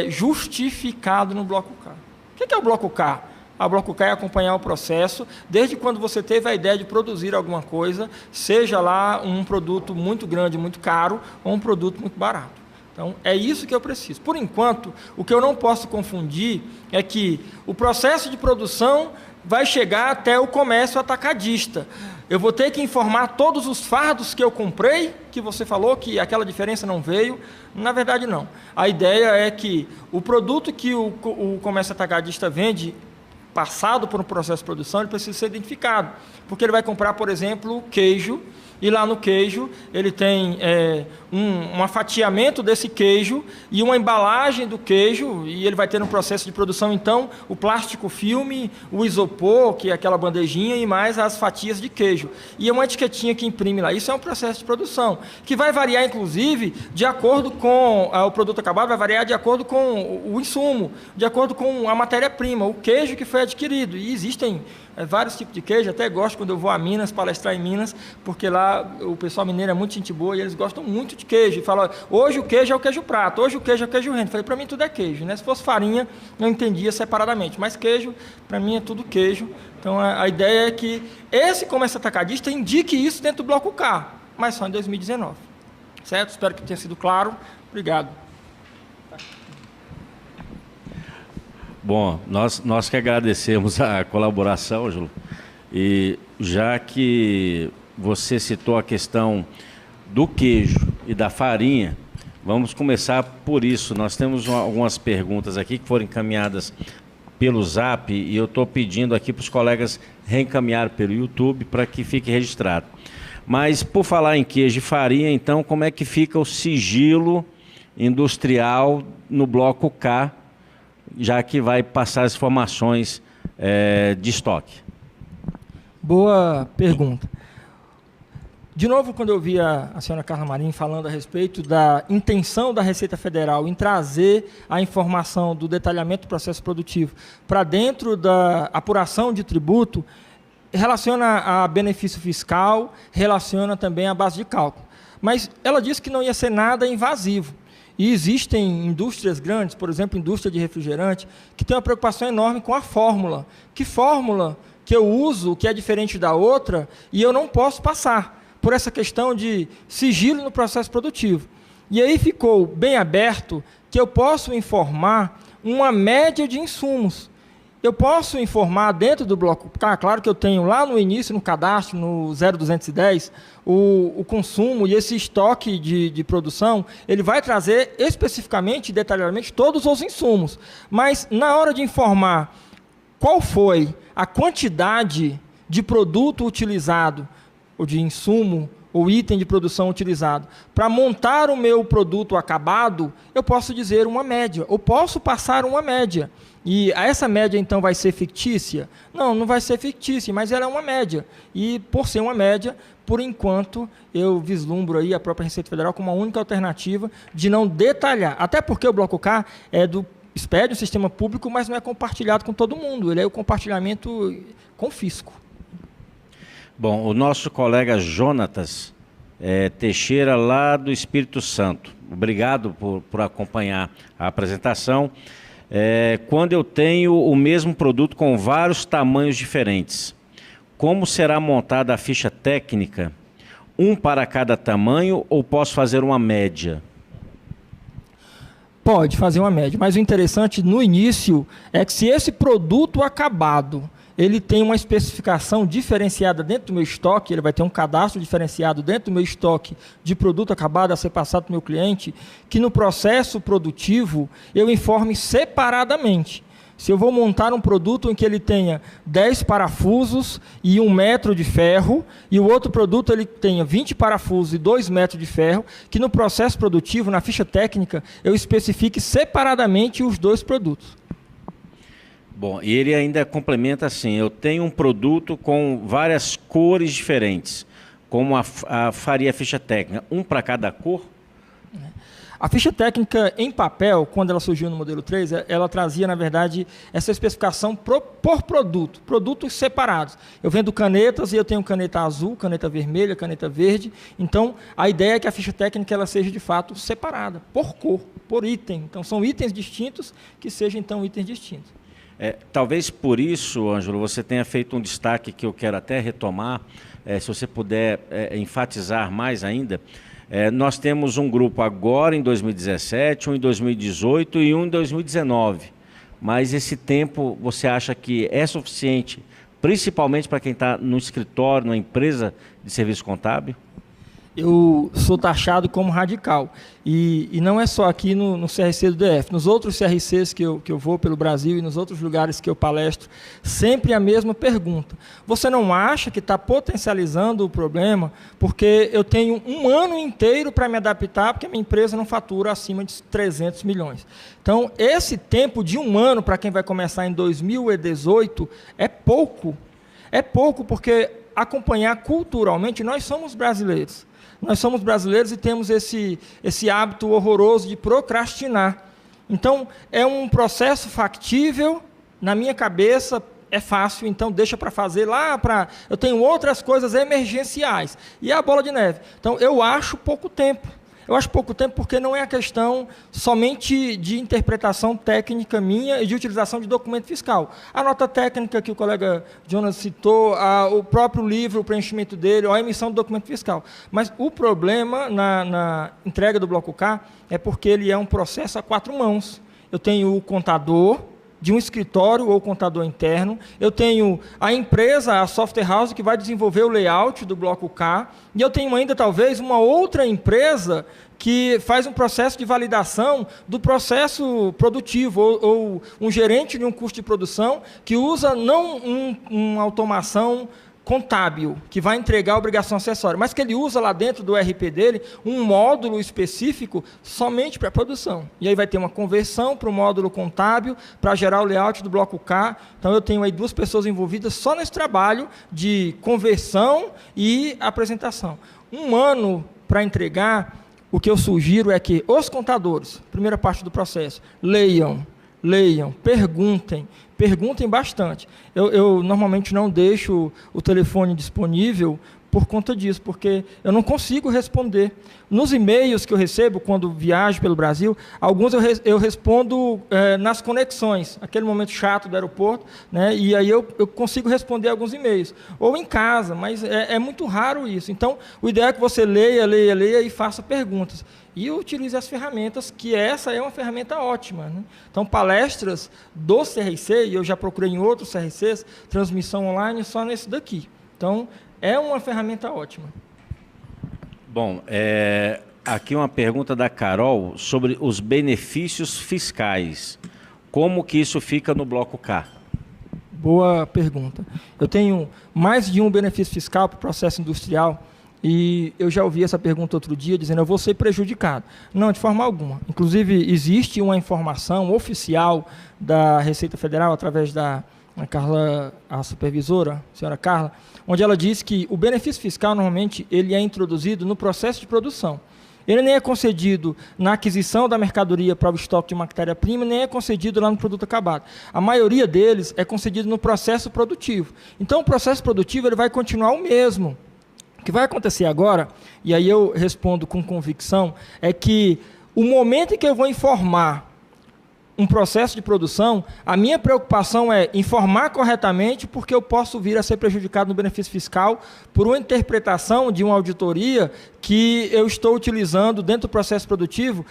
Speaker 2: justificado no bloco K. O que é o bloco K? A bloco K é acompanhar o processo, desde quando você teve a ideia de produzir alguma coisa, seja lá um produto muito grande, muito caro, ou um produto muito barato. Então, é isso que eu preciso. Por enquanto, o que eu não posso confundir é que o processo de produção vai chegar até o comércio atacadista. Eu vou ter que informar todos os fardos que eu comprei, que você falou que aquela diferença não veio. Na verdade, não. A ideia é que o produto que o comércio atacadista vende, passado por um processo de produção, ele precisa ser identificado. Porque ele vai comprar, por exemplo, queijo, e lá no queijo ele tem um fatiamento desse queijo e uma embalagem do queijo, e ele vai ter um processo de produção, então, o plástico filme, o isopor, que é aquela bandejinha, e mais as fatias de queijo. E é uma etiquetinha que imprime lá. Isso é um processo de produção, que vai variar, inclusive, de acordo com o produto acabado, vai variar de acordo com o insumo, de acordo com a matéria-prima, o queijo que foi adquirido. E existem vários tipos de queijo, até gosto quando eu vou a Minas, palestrar em Minas, porque lá o pessoal mineiro é muito gente boa e eles gostam muito de queijo, e falam, hoje o queijo é o queijo prato, hoje o queijo é o queijo rende. Falei, para mim tudo é queijo, né? Se fosse farinha, eu entendia separadamente, mas queijo, para mim é tudo queijo. Então a ideia é que esse comércio atacadista indique isso dentro do bloco K, mas só em 2019. Certo? Espero que tenha sido claro. Obrigado.
Speaker 1: Bom, nós que agradecemos a colaboração, Ângelo, e já que você citou a questão do queijo e da farinha, vamos começar por isso. Nós temos algumas perguntas aqui que foram encaminhadas pelo Zap e eu estou pedindo aqui para os colegas reencaminhar pelo YouTube para que fique registrado. Mas, por falar em queijo e farinha, então, como é que fica o sigilo industrial no bloco K, já que vai passar as informações de estoque?
Speaker 2: Boa pergunta. De novo, quando eu vi a senhora Carla Marim falando a respeito da intenção da Receita Federal em trazer a informação do detalhamento do processo produtivo para dentro da apuração de tributo, relaciona a benefício fiscal, relaciona também a base de cálculo. Mas ela disse que não ia ser nada invasivo. E existem indústrias grandes, por exemplo, indústria de refrigerante, que tem uma preocupação enorme com a fórmula. Que fórmula que eu uso, que é diferente da outra, e eu não posso passar, por essa questão de sigilo no processo produtivo. E aí ficou bem aberto que eu posso informar uma média de insumos. Eu posso informar dentro do bloco K, claro que eu tenho lá no início, no cadastro, no 0210, o consumo e esse estoque de produção, ele vai trazer especificamente e detalhadamente todos os insumos. Mas na hora de informar qual foi a quantidade de produto utilizado, ou de insumo, ou item de produção utilizado, para montar o meu produto acabado, eu posso dizer uma média, ou posso passar uma média. E essa média, então, vai ser fictícia? Não, não vai ser fictícia, mas ela é uma média. E, por ser uma média, por enquanto, eu vislumbro aí a própria Receita Federal como uma única alternativa de não detalhar. Até porque o Bloco K é do SPED, um sistema público, mas não é compartilhado com todo mundo. Ele é o compartilhamento com fisco.
Speaker 1: Bom, o nosso colega Jonatas Teixeira, lá do Espírito Santo, obrigado por acompanhar a apresentação. Quando eu tenho o mesmo produto com vários tamanhos diferentes, como será montada a ficha técnica? Um para cada tamanho ou posso fazer uma média?
Speaker 2: Pode fazer uma média, mas o interessante no início é que se esse produto acabado ele tem uma especificação diferenciada dentro do meu estoque, ele vai ter um cadastro diferenciado dentro do meu estoque de produto acabado a ser passado para o meu cliente, que no processo produtivo eu informe separadamente. Se eu vou montar um produto em que ele tenha 10 parafusos e 1 metro de ferro, e o outro produto ele tenha 20 parafusos e 2 metros de ferro, que no processo produtivo, na ficha técnica, eu especifique separadamente os dois produtos.
Speaker 1: Bom, e ele ainda complementa assim, eu tenho um produto com várias cores diferentes, como faria a ficha técnica, um para cada cor?
Speaker 2: A ficha técnica em papel, quando ela surgiu no modelo 3, ela trazia, na verdade, essa especificação por produto, produtos separados. Eu vendo canetas e eu tenho caneta azul, caneta vermelha, caneta verde. Então, a ideia é que a ficha técnica ela seja, de fato, separada, por cor, por item. Então, são itens distintos que sejam, então, itens distintos.
Speaker 1: Talvez por isso, Ângelo, você tenha feito um destaque que eu quero até retomar, se você puder enfatizar mais ainda. Nós temos um grupo agora em 2017, um em 2018 e um em 2019. Mas esse tempo você acha que é suficiente, principalmente para quem está no escritório, numa empresa de serviço contábil?
Speaker 2: Eu sou taxado como radical. E não é só aqui no CRC do DF. Nos outros CRCs que eu vou pelo Brasil e nos outros lugares que eu palestro, sempre a mesma pergunta. Você não acha que está potencializando o problema porque eu tenho um ano inteiro para me adaptar porque a minha empresa não fatura acima de 300 milhões. Então, esse tempo de um ano para quem vai começar em 2018 é pouco. É pouco porque acompanhar culturalmente, nós somos brasileiros. Nós somos brasileiros e temos esse hábito horroroso de procrastinar. Então, é um processo factível, na minha cabeça é fácil, então deixa para fazer lá, eu tenho outras coisas emergenciais. E é a bola de neve. Então, eu acho pouco tempo. Eu acho pouco tempo porque não é a questão somente de interpretação técnica minha e de utilização de documento fiscal. A nota técnica que o colega Jonas citou, o próprio livro, o preenchimento dele, a emissão do documento fiscal. Mas o problema na entrega do Bloco K é porque ele é um processo a 4 mãos. Eu tenho o contador de um escritório ou contador interno, eu tenho a empresa, a software house, que vai desenvolver o layout do bloco K, e eu tenho ainda, talvez, uma outra empresa que faz um processo de validação do processo produtivo, ou um gerente de um custo de produção que usa não uma automação contábil, que vai entregar a obrigação acessória, mas que ele usa lá dentro do ERP dele um módulo específico somente para a produção. E aí vai ter uma conversão para o módulo contábil, para gerar o layout do bloco K. Então eu tenho aí 2 pessoas envolvidas só nesse trabalho de conversão e apresentação. 1 ano para entregar. O que eu sugiro é que os contadores, primeira parte do processo, leiam, perguntem bastante. Eu normalmente não deixo o telefone disponível por conta disso, porque eu não consigo responder. Nos e-mails que eu recebo quando viajo pelo Brasil, alguns eu respondo nas conexões, aquele momento chato do aeroporto, né, e aí eu consigo responder alguns e-mails. Ou em casa, mas é muito raro isso. Então, o ideal é que você leia e faça perguntas. E utilize as ferramentas, que essa é uma ferramenta ótima, né? Então, palestras do CRC, e eu já procurei em outros CRCs, transmissão online só nesse daqui. Então, é uma ferramenta ótima.
Speaker 1: Bom, aqui uma pergunta da Carol sobre os benefícios fiscais. Como que isso fica no bloco K?
Speaker 2: Boa pergunta. Eu tenho mais de um benefício fiscal para o processo industrial, e eu já ouvi essa pergunta outro dia, dizendo eu vou ser prejudicado. Não, de forma alguma. Inclusive, existe uma informação oficial da Receita Federal, através da Carla, a supervisora, a senhora Carla, onde ela diz que o benefício fiscal, normalmente, ele é introduzido no processo de produção. Ele nem é concedido na aquisição da mercadoria para o estoque de uma matéria-prima, nem é concedido lá no produto acabado. A maioria deles é concedido no processo produtivo. Então, o processo produtivo ele vai continuar o mesmo. O que vai acontecer agora, e aí eu respondo com convicção, é que o momento em que eu vou informar um processo de produção, a minha preocupação é informar corretamente, porque eu posso vir a ser prejudicado no benefício fiscal por uma interpretação de uma auditoria que eu estou utilizando dentro do processo produtivo,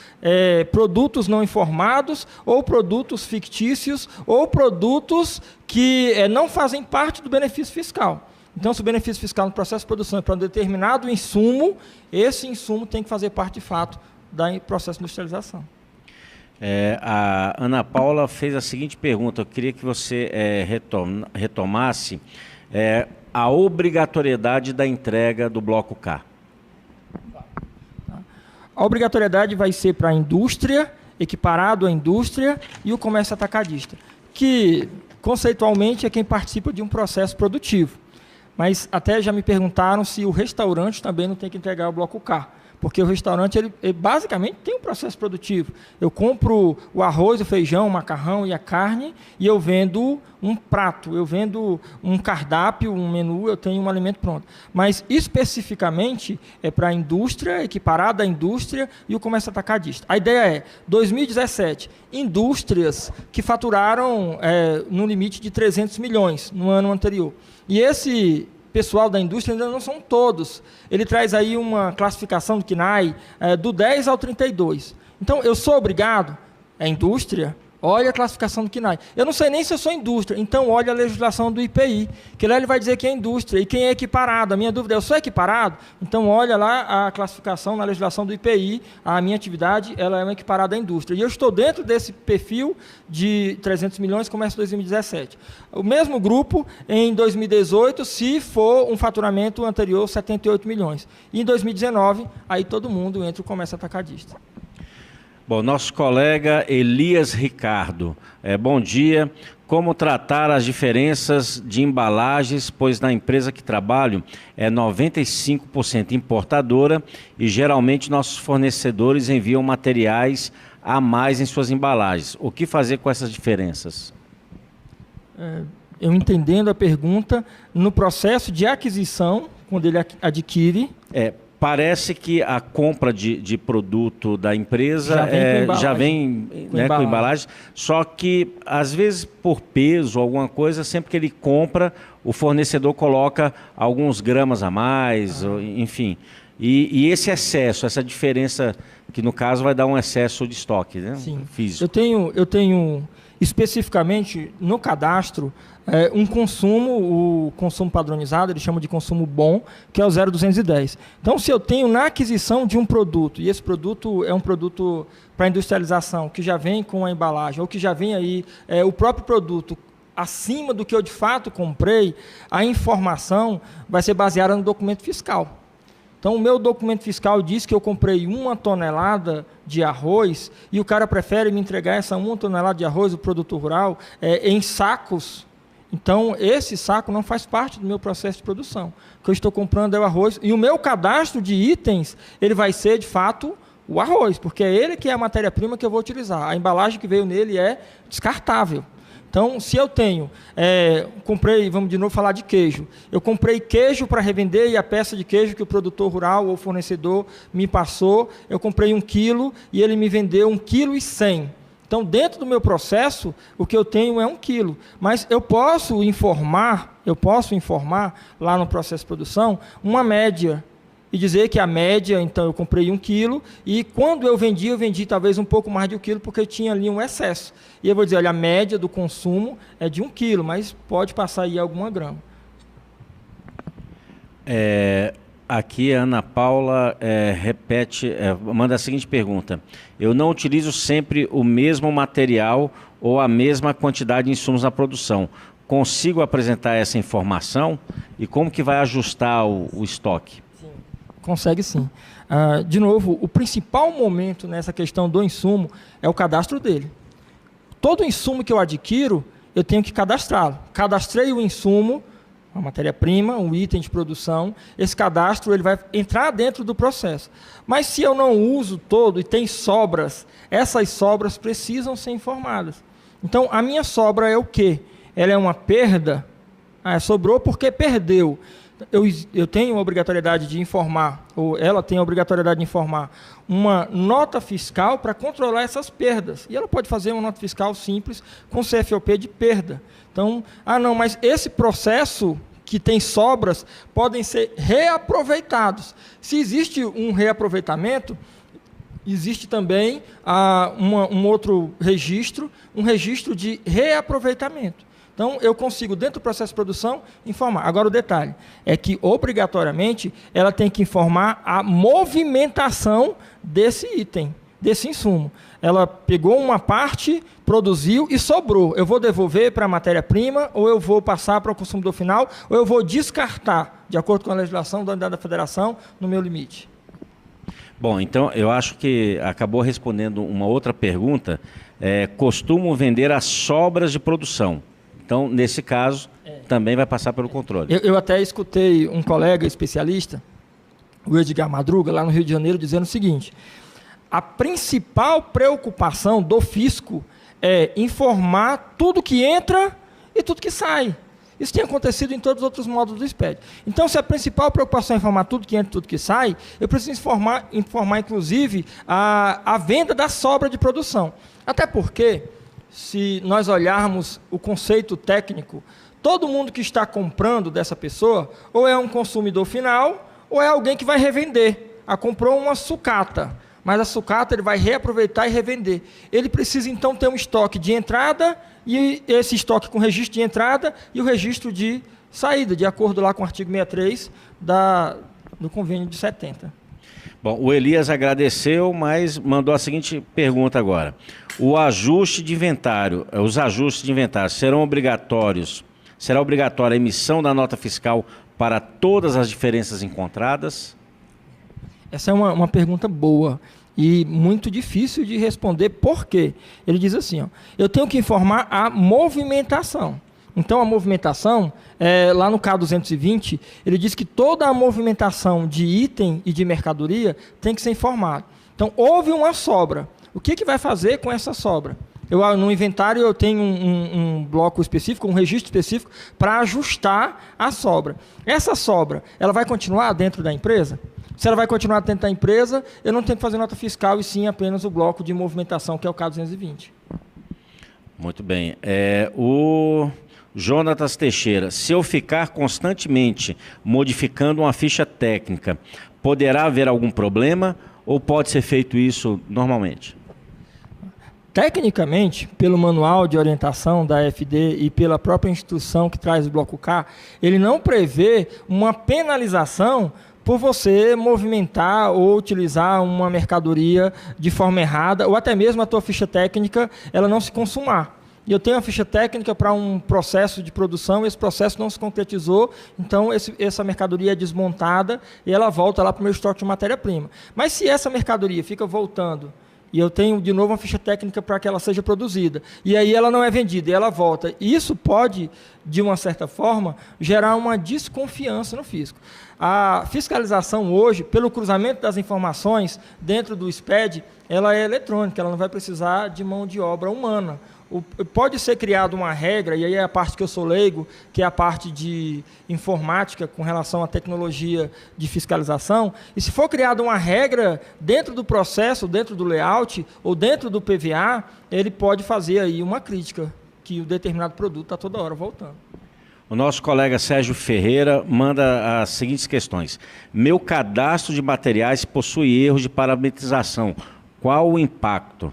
Speaker 2: produtos não informados, ou produtos fictícios, ou produtos que não fazem parte do benefício fiscal. Então, se o benefício fiscal no processo de produção é para um determinado insumo, esse insumo tem que fazer parte, de fato, do processo de industrialização.
Speaker 1: A Ana Paula fez a seguinte pergunta, eu queria que você retomasse a obrigatoriedade da entrega do bloco K.
Speaker 2: A obrigatoriedade vai ser para a indústria, equiparado à indústria, e o comércio atacadista, que conceitualmente é quem participa de um processo produtivo. Mas até já me perguntaram se o restaurante também não tem que entregar o bloco K, porque o restaurante ele basicamente tem um processo produtivo. Eu compro o arroz, o feijão, o macarrão e a carne, e eu vendo um prato, eu vendo um cardápio, um menu, eu tenho um alimento pronto. Mas especificamente é para a indústria, equiparada à indústria e o comércio atacadista. A ideia é, 2017, indústrias que faturaram no limite de 300 milhões no ano anterior. E esse pessoal da indústria ainda não são todos. Ele traz aí uma classificação do CNAE do 10 ao 32. Então, eu sou obrigado, a indústria, olha a classificação do CNAE. Eu não sei nem se eu sou indústria, então olha a legislação do IPI, que lá ele vai dizer que é indústria, e quem é equiparado. A minha dúvida é, eu sou equiparado? Então olha lá a classificação na legislação do IPI, a minha atividade ela é uma equiparada à indústria. E eu estou dentro desse perfil de 300 milhões, começa em 2017. O mesmo grupo, em 2018, se for um faturamento anterior, 78 milhões. E em 2019, aí todo mundo entra o comércio atacadista.
Speaker 1: Bom, nosso colega Elias Ricardo, bom dia. Como tratar as diferenças de embalagens, pois na empresa que trabalho é 95% importadora e geralmente nossos fornecedores enviam materiais a mais em suas embalagens. O que fazer com essas diferenças?
Speaker 2: Eu entendendo a pergunta, no processo de aquisição, quando ele adquire...
Speaker 1: Parece que a compra de produto da empresa já vem com embalagem, só que às vezes por peso, alguma coisa, sempre que ele compra, o fornecedor coloca alguns gramas a mais, enfim. E esse excesso, essa diferença, que no caso vai dar um excesso de estoque, né?
Speaker 2: Sim.
Speaker 1: Físico.
Speaker 2: Eu tenho especificamente no cadastro, um consumo, o consumo padronizado, eles chamam de consumo bom, que é o 0,210. Então, se eu tenho na aquisição de um produto, e esse produto é um produto para industrialização, que já vem com a embalagem, ou que já vem aí o próprio produto acima do que eu de fato comprei, a informação vai ser baseada no documento fiscal. Então, o meu documento fiscal diz que eu comprei 1 tonelada de arroz e o cara prefere me entregar essa 1 tonelada de arroz, o produtor rural, em sacos. Então, esse saco não faz parte do meu processo de produção. O que eu estou comprando é o arroz. E o meu cadastro de itens, ele vai ser, de fato, o arroz, porque é ele que é a matéria-prima que eu vou utilizar. A embalagem que veio nele é descartável. Então, se eu tenho, comprei, vamos de novo falar de queijo, eu comprei queijo para revender e a peça de queijo que o produtor rural ou fornecedor me passou, eu comprei 1 quilo e ele me vendeu 1,1 kg. Então, dentro do meu processo, o que eu tenho é 1 quilo. Mas eu posso informar lá no processo de produção uma média e dizer que a média, então eu comprei 1 quilo e quando eu vendi talvez um pouco mais de 1 quilo porque eu tinha ali um excesso. E eu vou dizer, olha, a média do consumo é de 1 quilo, mas pode passar aí alguma grama.
Speaker 1: Aqui a Ana Paula manda a seguinte pergunta. Eu não utilizo sempre o mesmo material ou a mesma quantidade de insumos na produção. Consigo apresentar essa informação? E como que vai ajustar o estoque?
Speaker 2: Consegue sim. De novo, o principal momento nessa questão do insumo é o cadastro dele. Todo insumo que eu adquiro, eu tenho que cadastrá-lo. Cadastrei o insumo, a matéria-prima, um item de produção, esse cadastro ele vai entrar dentro do processo. Mas se eu não uso todo e tem sobras, essas sobras precisam ser informadas. Então, a minha sobra é o quê? Ela é uma perda? Sobrou porque perdeu. Eu tenho a obrigatoriedade de informar, ou ela tem a obrigatoriedade de informar, uma nota fiscal para controlar essas perdas. E ela pode fazer uma nota fiscal simples com CFOP de perda. Então, não, mas esse processo que tem sobras podem ser reaproveitados. Se existe um reaproveitamento, existe também um outro registro, um registro de reaproveitamento. Então, eu consigo, dentro do processo de produção, informar. Agora, o detalhe é que, obrigatoriamente, ela tem que informar a movimentação desse item, desse insumo. Ela pegou uma parte, produziu e sobrou. Eu vou devolver para a matéria-prima, ou eu vou passar para o consumidor final, ou eu vou descartar, de acordo com a legislação da unidade da federação, no meu limite.
Speaker 1: Bom, então, eu acho que acabou respondendo uma outra pergunta. Costumam vender as sobras de produção. Então, nesse caso, também vai passar pelo controle.
Speaker 2: Eu até escutei um colega especialista, o Edgar Madruga, lá no Rio de Janeiro, dizendo o seguinte: a principal preocupação do fisco é informar tudo que entra e tudo que sai. Isso tem acontecido em todos os outros módulos do SPED. Então, se a principal preocupação é informar tudo que entra e tudo que sai, eu preciso informar inclusive, a venda da sobra de produção. Até porque, se nós olharmos o conceito técnico, todo mundo que está comprando dessa pessoa, ou é um consumidor final, ou é alguém que vai revender. Comprou uma sucata, mas a sucata ele vai reaproveitar e revender. Ele precisa, então, ter um estoque de entrada, e esse estoque com registro de entrada e o registro de saída, de acordo lá com o artigo 63 do convênio de 70.
Speaker 1: Bom, o Elias agradeceu, mas mandou a seguinte pergunta agora. Os ajustes de inventário serão obrigatórios? Será obrigatória a emissão da nota fiscal para todas as diferenças encontradas?
Speaker 2: Essa é uma pergunta boa e muito difícil de responder. Por quê? Ele diz assim, eu tenho que informar a movimentação. Então, a movimentação, lá no K220, ele diz que toda a movimentação de item e de mercadoria tem que ser informada. Então, houve uma sobra. O que vai fazer com essa sobra? No inventário, eu tenho um bloco específico, um registro específico, para ajustar a sobra. Essa sobra, ela vai continuar dentro da empresa? Se ela vai continuar dentro da empresa, eu não tenho que fazer nota fiscal, e sim apenas o bloco de movimentação, que é o K220.
Speaker 1: Muito bem. O Jonatas Teixeira, se eu ficar constantemente modificando uma ficha técnica, poderá haver algum problema ou pode ser feito isso normalmente?
Speaker 2: Tecnicamente, pelo manual de orientação da FD e pela própria instrução que traz o bloco K, ele não prevê uma penalização por você movimentar ou utilizar uma mercadoria de forma errada, ou até mesmo a tua ficha técnica ela não se consumar. E eu tenho uma ficha técnica para um processo de produção, esse processo não se concretizou, então essa mercadoria é desmontada e ela volta lá para o meu estoque de matéria-prima. Mas se essa mercadoria fica voltando, e eu tenho, de novo, uma ficha técnica para que ela seja produzida, e aí ela não é vendida, e ela volta, isso pode, de uma certa forma, gerar uma desconfiança no fisco. A fiscalização hoje, pelo cruzamento das informações dentro do SPED, ela é eletrônica, ela não vai precisar de mão de obra humana. Pode ser criada uma regra, e aí é a parte que eu sou leigo, que é a parte de informática com relação à tecnologia de fiscalização, e se for criada uma regra dentro do processo, dentro do layout, ou dentro do PVA, ele pode fazer aí uma crítica, que o determinado produto está toda hora voltando.
Speaker 1: O nosso colega Sérgio Ferreira manda as seguintes questões. Meu cadastro de materiais possui erros de parametrização. Qual o impacto?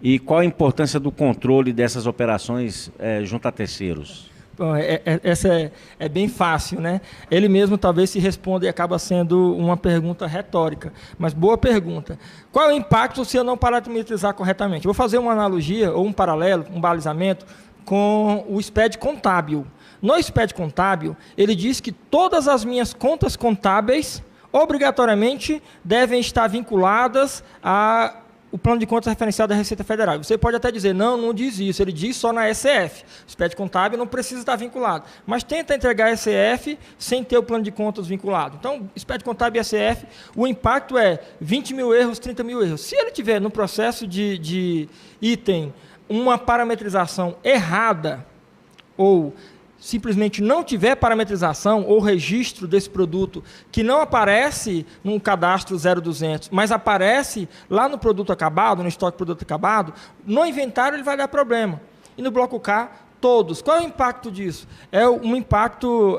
Speaker 1: E qual a importância do controle dessas operações junto a terceiros?
Speaker 2: Bom, essa é bem fácil, né? Ele mesmo talvez se responda e acaba sendo uma pergunta retórica. Mas boa pergunta. Qual é o impacto se eu não parametrizar corretamente? Eu vou fazer uma analogia ou um paralelo, um balizamento com o SPED contábil. No SPED contábil, ele diz que todas as minhas contas contábeis obrigatoriamente devem estar vinculadas a o plano de contas referenciado da Receita Federal. Você pode até dizer, não diz isso, ele diz só na SF. O SPED contábil não precisa estar vinculado. Mas tenta entregar a SF sem ter o plano de contas vinculado. Então, SPED contábil e SF, o impacto é 20 mil erros, 30 mil erros. Se ele tiver no processo de item uma parametrização errada, ou simplesmente não tiver parametrização ou registro desse produto que não aparece no cadastro 0200, mas aparece lá no produto acabado, no estoque de produto acabado, no inventário ele vai dar problema. E no bloco K, todos. Qual é o impacto disso? É um impacto,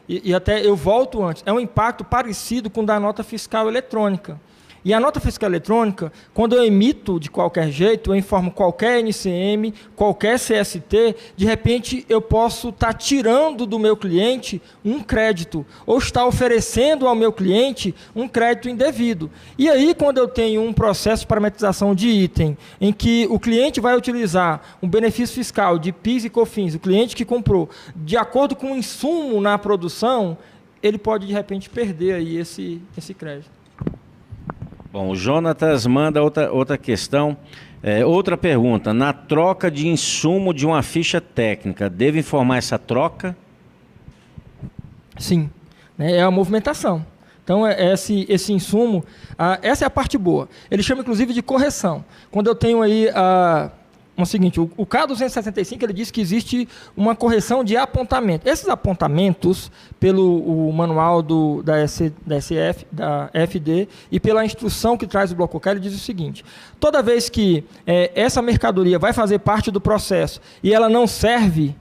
Speaker 2: e até eu volto antes, é um impacto parecido com o da nota fiscal eletrônica. E a nota fiscal eletrônica, quando eu emito de qualquer jeito, eu informo qualquer NCM, qualquer CST, de repente eu posso estar tirando do meu cliente um crédito, ou estar oferecendo ao meu cliente um crédito indevido. E aí, quando eu tenho um processo de parametrização de item, em que o cliente vai utilizar um benefício fiscal de PIS e COFINS, o cliente que comprou, de acordo com o insumo na produção, ele pode, de repente, perder aí esse crédito.
Speaker 1: Bom, o Jonatas manda outra questão, outra pergunta. Na troca de insumo de uma ficha técnica, devo informar essa troca?
Speaker 2: Sim, é a movimentação. Então, esse insumo, essa é a parte boa. Ele chama, inclusive, de correção. Quando eu tenho aí o seguinte, o K265 ele diz que existe uma correção de apontamento. Esses apontamentos, pelo manual da SF, da FD, e pela instrução que traz o bloco K, ele diz o seguinte: toda vez que essa mercadoria vai fazer parte do processo e ela não serve,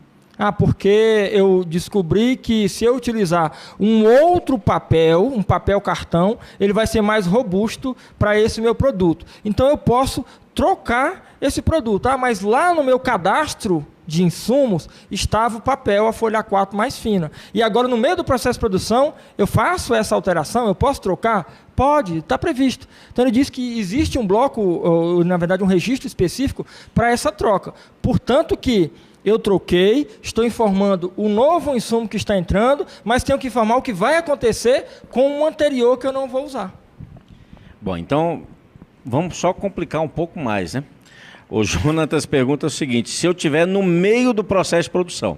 Speaker 2: porque eu descobri que se eu utilizar um outro papel, um papel cartão, ele vai ser mais robusto para esse meu produto. Então eu posso trocar esse produto. Mas lá no meu cadastro de insumos estava o papel, a folha A4 mais fina. E agora, no meio do processo de produção, eu faço essa alteração, eu posso trocar? Pode, está previsto. Então, ele diz que existe um bloco, ou, na verdade, um registro específico para essa troca. Portanto, que eu troquei, estou informando o novo insumo que está entrando, mas tenho que informar o que vai acontecer com o anterior que eu não vou usar.
Speaker 1: Bom, então, vamos só complicar um pouco mais, né? O Jonatas pergunta o seguinte: se eu estiver no meio do processo de produção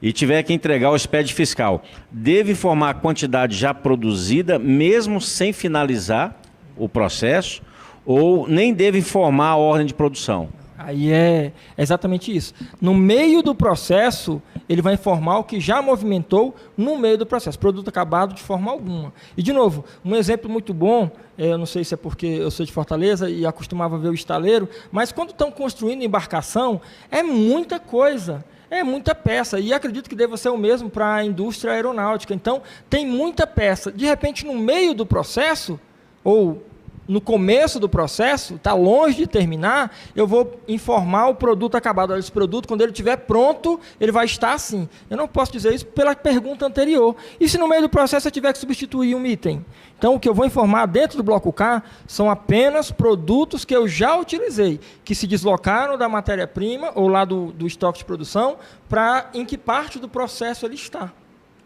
Speaker 1: e tiver que entregar o SPED fiscal, devo informar a quantidade já produzida, mesmo sem finalizar o processo, ou nem devo informar a ordem de produção?
Speaker 2: Aí é exatamente isso. No meio do processo, ele vai informar o que já movimentou no meio do processo. Produto acabado de forma alguma. E, de novo, um exemplo muito bom, eu não sei se é porque eu sou de Fortaleza e acostumava ver o estaleiro, mas quando estão construindo embarcação, é muita coisa. É muita peça, e acredito que deva ser o mesmo para a indústria aeronáutica. Então, tem muita peça. De repente, no meio do processo, ou no começo do processo, está longe de terminar, eu vou informar o produto acabado. Esse produto, quando ele estiver pronto, ele vai estar assim. Eu não posso dizer isso pela pergunta anterior. E se no meio do processo eu tiver que substituir um item? Então, o que eu vou informar dentro do bloco K são apenas produtos que eu já utilizei, que se deslocaram da matéria-prima ou lá do estoque de produção para em que parte do processo ele está.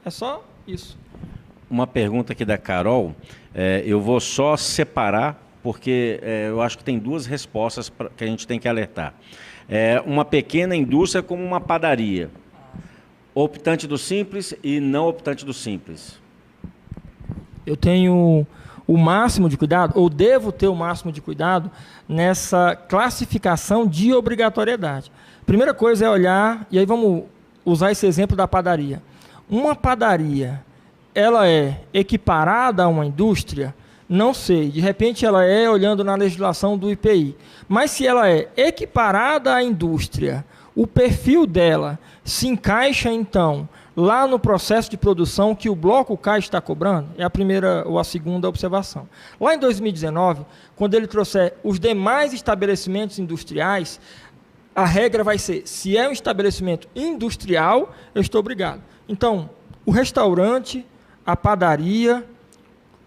Speaker 2: É só isso.
Speaker 1: Uma pergunta aqui da Carol, eu vou só separar, porque eu acho que tem duas respostas que a gente tem que alertar. Uma pequena indústria como uma padaria, optante do simples e não optante do simples.
Speaker 2: Eu tenho o máximo de cuidado, ou devo ter o máximo de cuidado, nessa classificação de obrigatoriedade. Primeira coisa é olhar, e aí vamos usar esse exemplo da padaria. Uma padaria, ela é equiparada a uma indústria? Não sei, de repente ela é olhando na legislação do IPI. Mas se ela é equiparada à indústria, o perfil dela se encaixa então lá no processo de produção que o bloco K está cobrando? É a primeira ou a segunda observação. Lá em 2019, quando ele trouxer os demais estabelecimentos industriais, a regra vai ser, se é um estabelecimento industrial, eu estou obrigado. Então, o restaurante, a padaria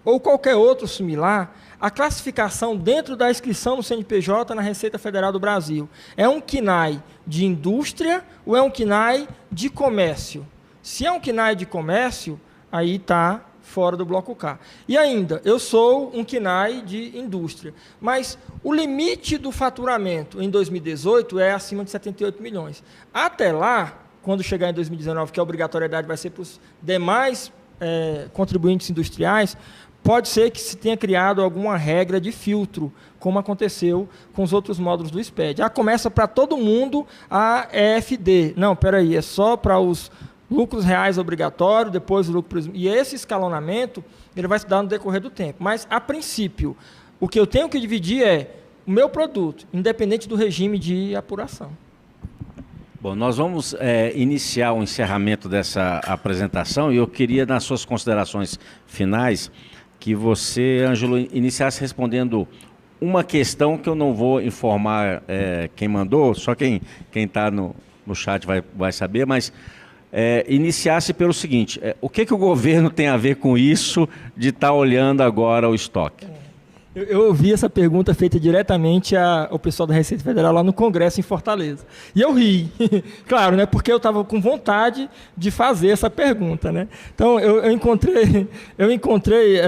Speaker 2: ou qualquer outro similar, a classificação dentro da inscrição no CNPJ na Receita Federal do Brasil é um KNAI de indústria ou é um KNAI de comércio? Se é um KNAI de comércio, aí está fora do bloco K. E ainda, eu sou um KNAI de indústria, mas o limite do faturamento em 2018 é acima de 78 milhões. Até lá, quando chegar em 2019, que a obrigatoriedade vai ser para os demais contribuintes industriais, pode ser que se tenha criado alguma regra de filtro, como aconteceu com os outros módulos do SPED. Começa para todo mundo a EFD. Não, espera aí, é só para os lucros reais obrigatórios, depois o lucro... E esse escalonamento, ele vai se dar no decorrer do tempo. Mas, a princípio, o que eu tenho que dividir é o meu produto, independente do regime de apuração.
Speaker 1: Bom, nós vamos iniciar o encerramento dessa apresentação e eu queria, nas suas considerações finais, que você, Ângelo, iniciasse respondendo uma questão que eu não vou informar quem mandou, só quem está no chat vai saber, mas iniciasse pelo seguinte, o que o governo tem a ver com isso de estar olhando agora o estoque?
Speaker 2: Eu ouvi essa pergunta feita diretamente ao pessoal da Receita Federal lá no Congresso em Fortaleza. E eu ri, claro, né, porque eu estava com vontade de fazer essa pergunta, né? Então,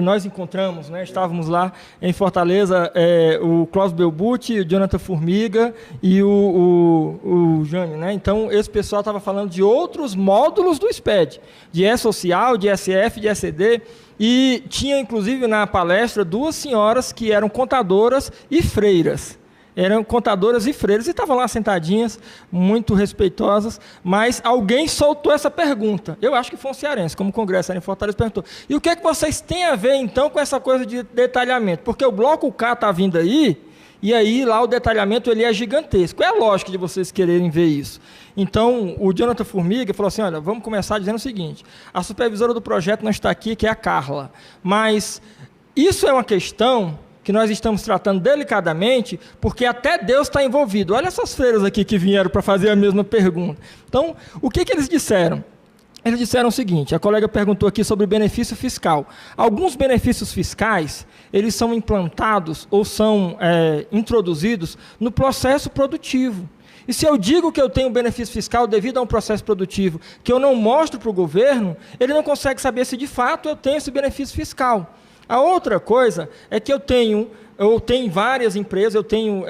Speaker 2: nós encontramos, né, estávamos lá em Fortaleza, o Klaus Belbuti, o Jonathan Formiga e o Jânio, né? Então, esse pessoal estava falando de outros módulos do SPED, de E-Social, de SF, de ECD, e tinha, inclusive, na palestra, duas senhoras que eram contadoras e freiras. Eram contadoras e freiras e estavam lá sentadinhas, muito respeitosas, mas alguém soltou essa pergunta. Eu acho que foi um cearense, como o Congresso era em Fortaleza, perguntou. E o que é que vocês têm a ver, então, com essa coisa de detalhamento? Porque o bloco K está vindo aí, e aí lá o detalhamento ele é gigantesco. É a lógica de vocês quererem ver isso. Então, o Jonathan Formiga falou assim, olha, vamos começar dizendo o seguinte, a supervisora do projeto não está aqui, que é a Carla, mas isso é uma questão que nós estamos tratando delicadamente, porque até Deus está envolvido. Olha essas freiras aqui que vieram para fazer a mesma pergunta. Então, o que eles disseram? Eles disseram o seguinte, a colega perguntou aqui sobre benefício fiscal. Alguns benefícios fiscais, eles são implantados ou são introduzidos no processo produtivo. E se eu digo que eu tenho benefício fiscal devido a um processo produtivo que eu não mostro para o governo, ele não consegue saber se de fato eu tenho esse benefício fiscal. A outra coisa é que eu tenho várias empresas, eu tenho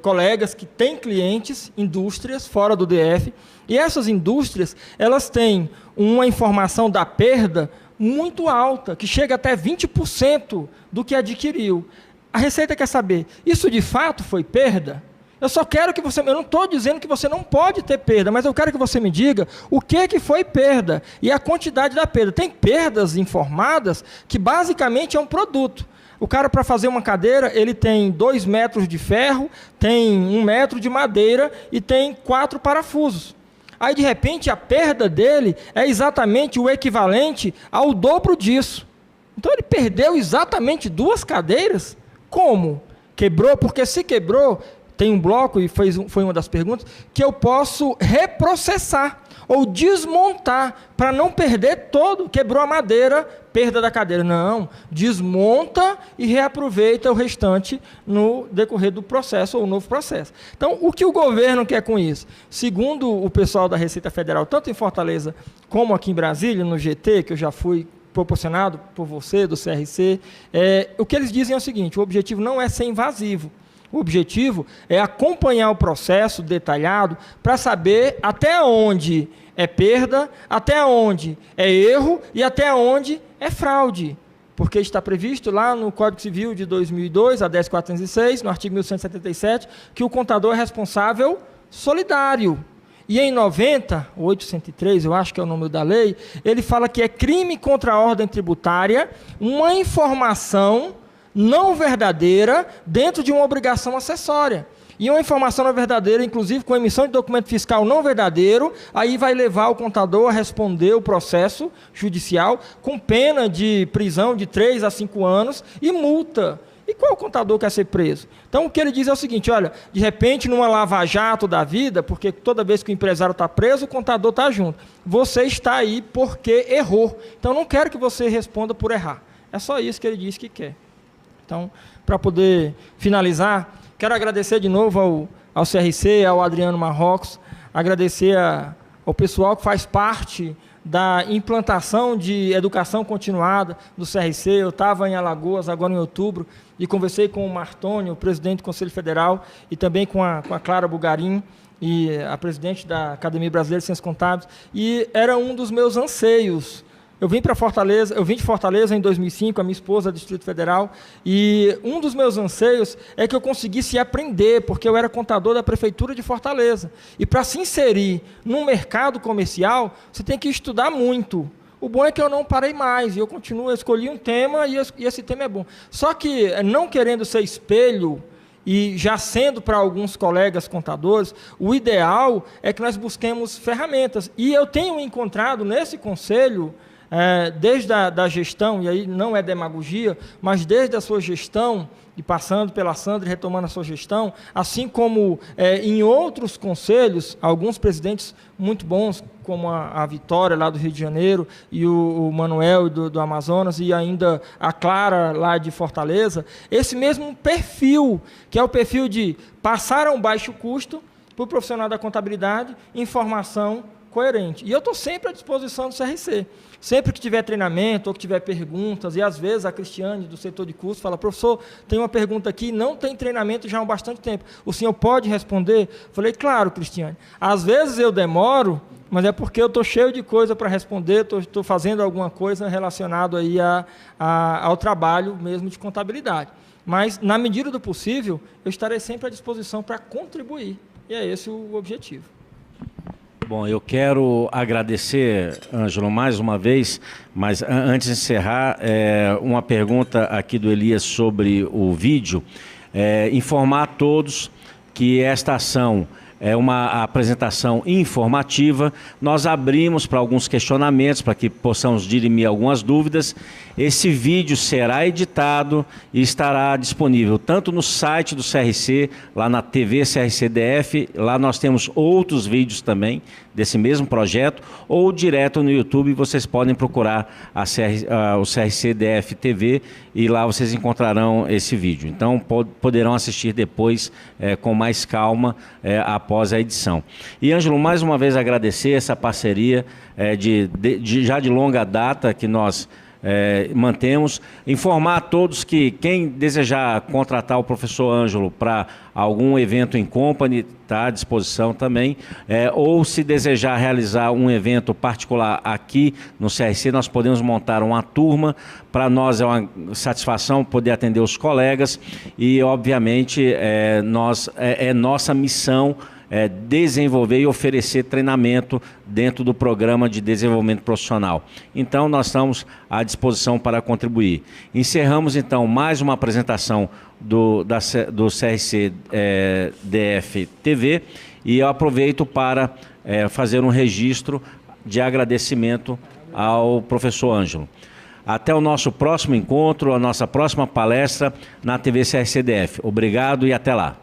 Speaker 2: colegas que têm clientes, indústrias fora do DF, e essas indústrias, elas têm uma informação da perda muito alta, que chega até 20% do que adquiriu. A Receita quer saber, isso de fato foi perda? Eu só quero que você... Eu não estou dizendo que você não pode ter perda, mas eu quero que você me diga o que foi perda e a quantidade da perda. Tem perdas informadas que basicamente é um produto. O cara, para fazer uma cadeira, ele tem 2 metros de ferro, tem 1 metro de madeira e tem 4 parafusos. Aí, de repente, a perda dele é exatamente o equivalente ao dobro disso. Então, ele perdeu exatamente 2 cadeiras? Como? Quebrou? Porque se quebrou, tem um bloco, e foi uma das perguntas, que eu posso reprocessar ou desmontar para não perder todo. Quebrou a madeira, perda da cadeira. Não, desmonta e reaproveita o restante no decorrer do processo ou novo processo. Então, o que o governo quer com isso? Segundo o pessoal da Receita Federal, tanto em Fortaleza como aqui em Brasília, no GT, que eu já fui proporcionado por você, do CRC, o que eles dizem é o seguinte: o objetivo não é ser invasivo. O objetivo é acompanhar o processo detalhado para saber até onde é perda, até onde é erro e até onde é fraude. Porque está previsto lá no Código Civil de 2002, a 10.406, no artigo 1177, que o contador é responsável solidário. E em 90, 803, eu acho que é o número da lei, ele fala que é crime contra a ordem tributária uma informação não verdadeira dentro de uma obrigação acessória. E uma informação não verdadeira, inclusive com emissão de documento fiscal não verdadeiro, aí vai levar o contador a responder o processo judicial com pena de prisão de 3 a 5 anos e multa. E qual contador quer ser preso? Então, o que ele diz é o seguinte: olha, de repente, numa lava-jato da vida, porque toda vez que o empresário está preso, o contador está junto. Você está aí porque errou. Então, não quero que você responda por errar. É só isso que ele diz que quer. Então, para poder finalizar, quero agradecer de novo ao CRC, ao Adriano Marrocos, agradecer ao pessoal que faz parte da implantação de educação continuada do CRC. Eu estava em Alagoas agora em outubro e conversei com o Martônio, o presidente do Conselho Federal, e também com a Clara Bugarim, e a presidente da Academia Brasileira de Ciências Contábeis, e era um dos meus anseios. Eu vim de Fortaleza em 2005, a minha esposa do Distrito Federal, e um dos meus anseios é que eu conseguisse aprender, porque eu era contador da Prefeitura de Fortaleza. E para se inserir num mercado comercial, você tem que estudar muito. O bom é que eu não parei mais, e eu continuo, eu escolhi um tema, e esse tema é bom. Só que, não querendo ser espelho, e já sendo para alguns colegas contadores, o ideal é que nós busquemos ferramentas. E eu tenho encontrado nesse conselho, desde a gestão, e aí não é demagogia, mas desde a sua gestão, e passando pela Sandra e retomando a sua gestão, assim como em outros conselhos, alguns presidentes muito bons, como a Vitória, lá do Rio de Janeiro, e o Manuel do Amazonas, e ainda a Clara, lá de Fortaleza, esse mesmo perfil, que é o perfil de passar a um baixo custo para o profissional da contabilidade, informação coerente. E eu estou sempre à disposição do CRC. Sempre que tiver treinamento ou que tiver perguntas, e às vezes a Cristiane, do setor de curso, fala: professor, tem uma pergunta aqui, não tem treinamento já há bastante tempo. O senhor pode responder? Falei: claro, Cristiane. Às vezes eu demoro, mas é porque eu estou cheio de coisa para responder, estou fazendo alguma coisa relacionada aí ao trabalho mesmo de contabilidade. Mas, na medida do possível, eu estarei sempre à disposição para contribuir. E é esse o objetivo.
Speaker 1: Bom, eu quero agradecer, Ângelo, mais uma vez, mas antes de encerrar, uma pergunta aqui do Elias sobre o vídeo. Informar a todos que esta ação é uma apresentação informativa. Nós abrimos para alguns questionamentos, para que possamos dirimir algumas dúvidas. Esse vídeo será editado e estará disponível tanto no site do CRC, lá na TV CRC-DF, lá nós temos outros vídeos também desse mesmo projeto, ou direto no YouTube. Vocês podem procurar o CRC-DF TV e lá vocês encontrarão esse vídeo. Então poderão assistir depois com mais calma após a edição. E, Ângelo, mais uma vez agradecer essa parceria já de longa data que nós mantemos. Informar a todos que quem desejar contratar o professor Ângelo para algum evento em company, está à disposição também, ou se desejar realizar um evento particular aqui no CRC, nós podemos montar uma turma. Para nós é uma satisfação poder atender os colegas e, obviamente, nossa missão desenvolver e oferecer treinamento dentro do programa de desenvolvimento profissional. Então, nós estamos à disposição para contribuir. Encerramos, então, mais uma apresentação do CRC DF TV, e eu aproveito para fazer um registro de agradecimento ao professor Ângelo. Até o nosso próximo encontro, a nossa próxima palestra na TV CRCDF. Obrigado e até lá.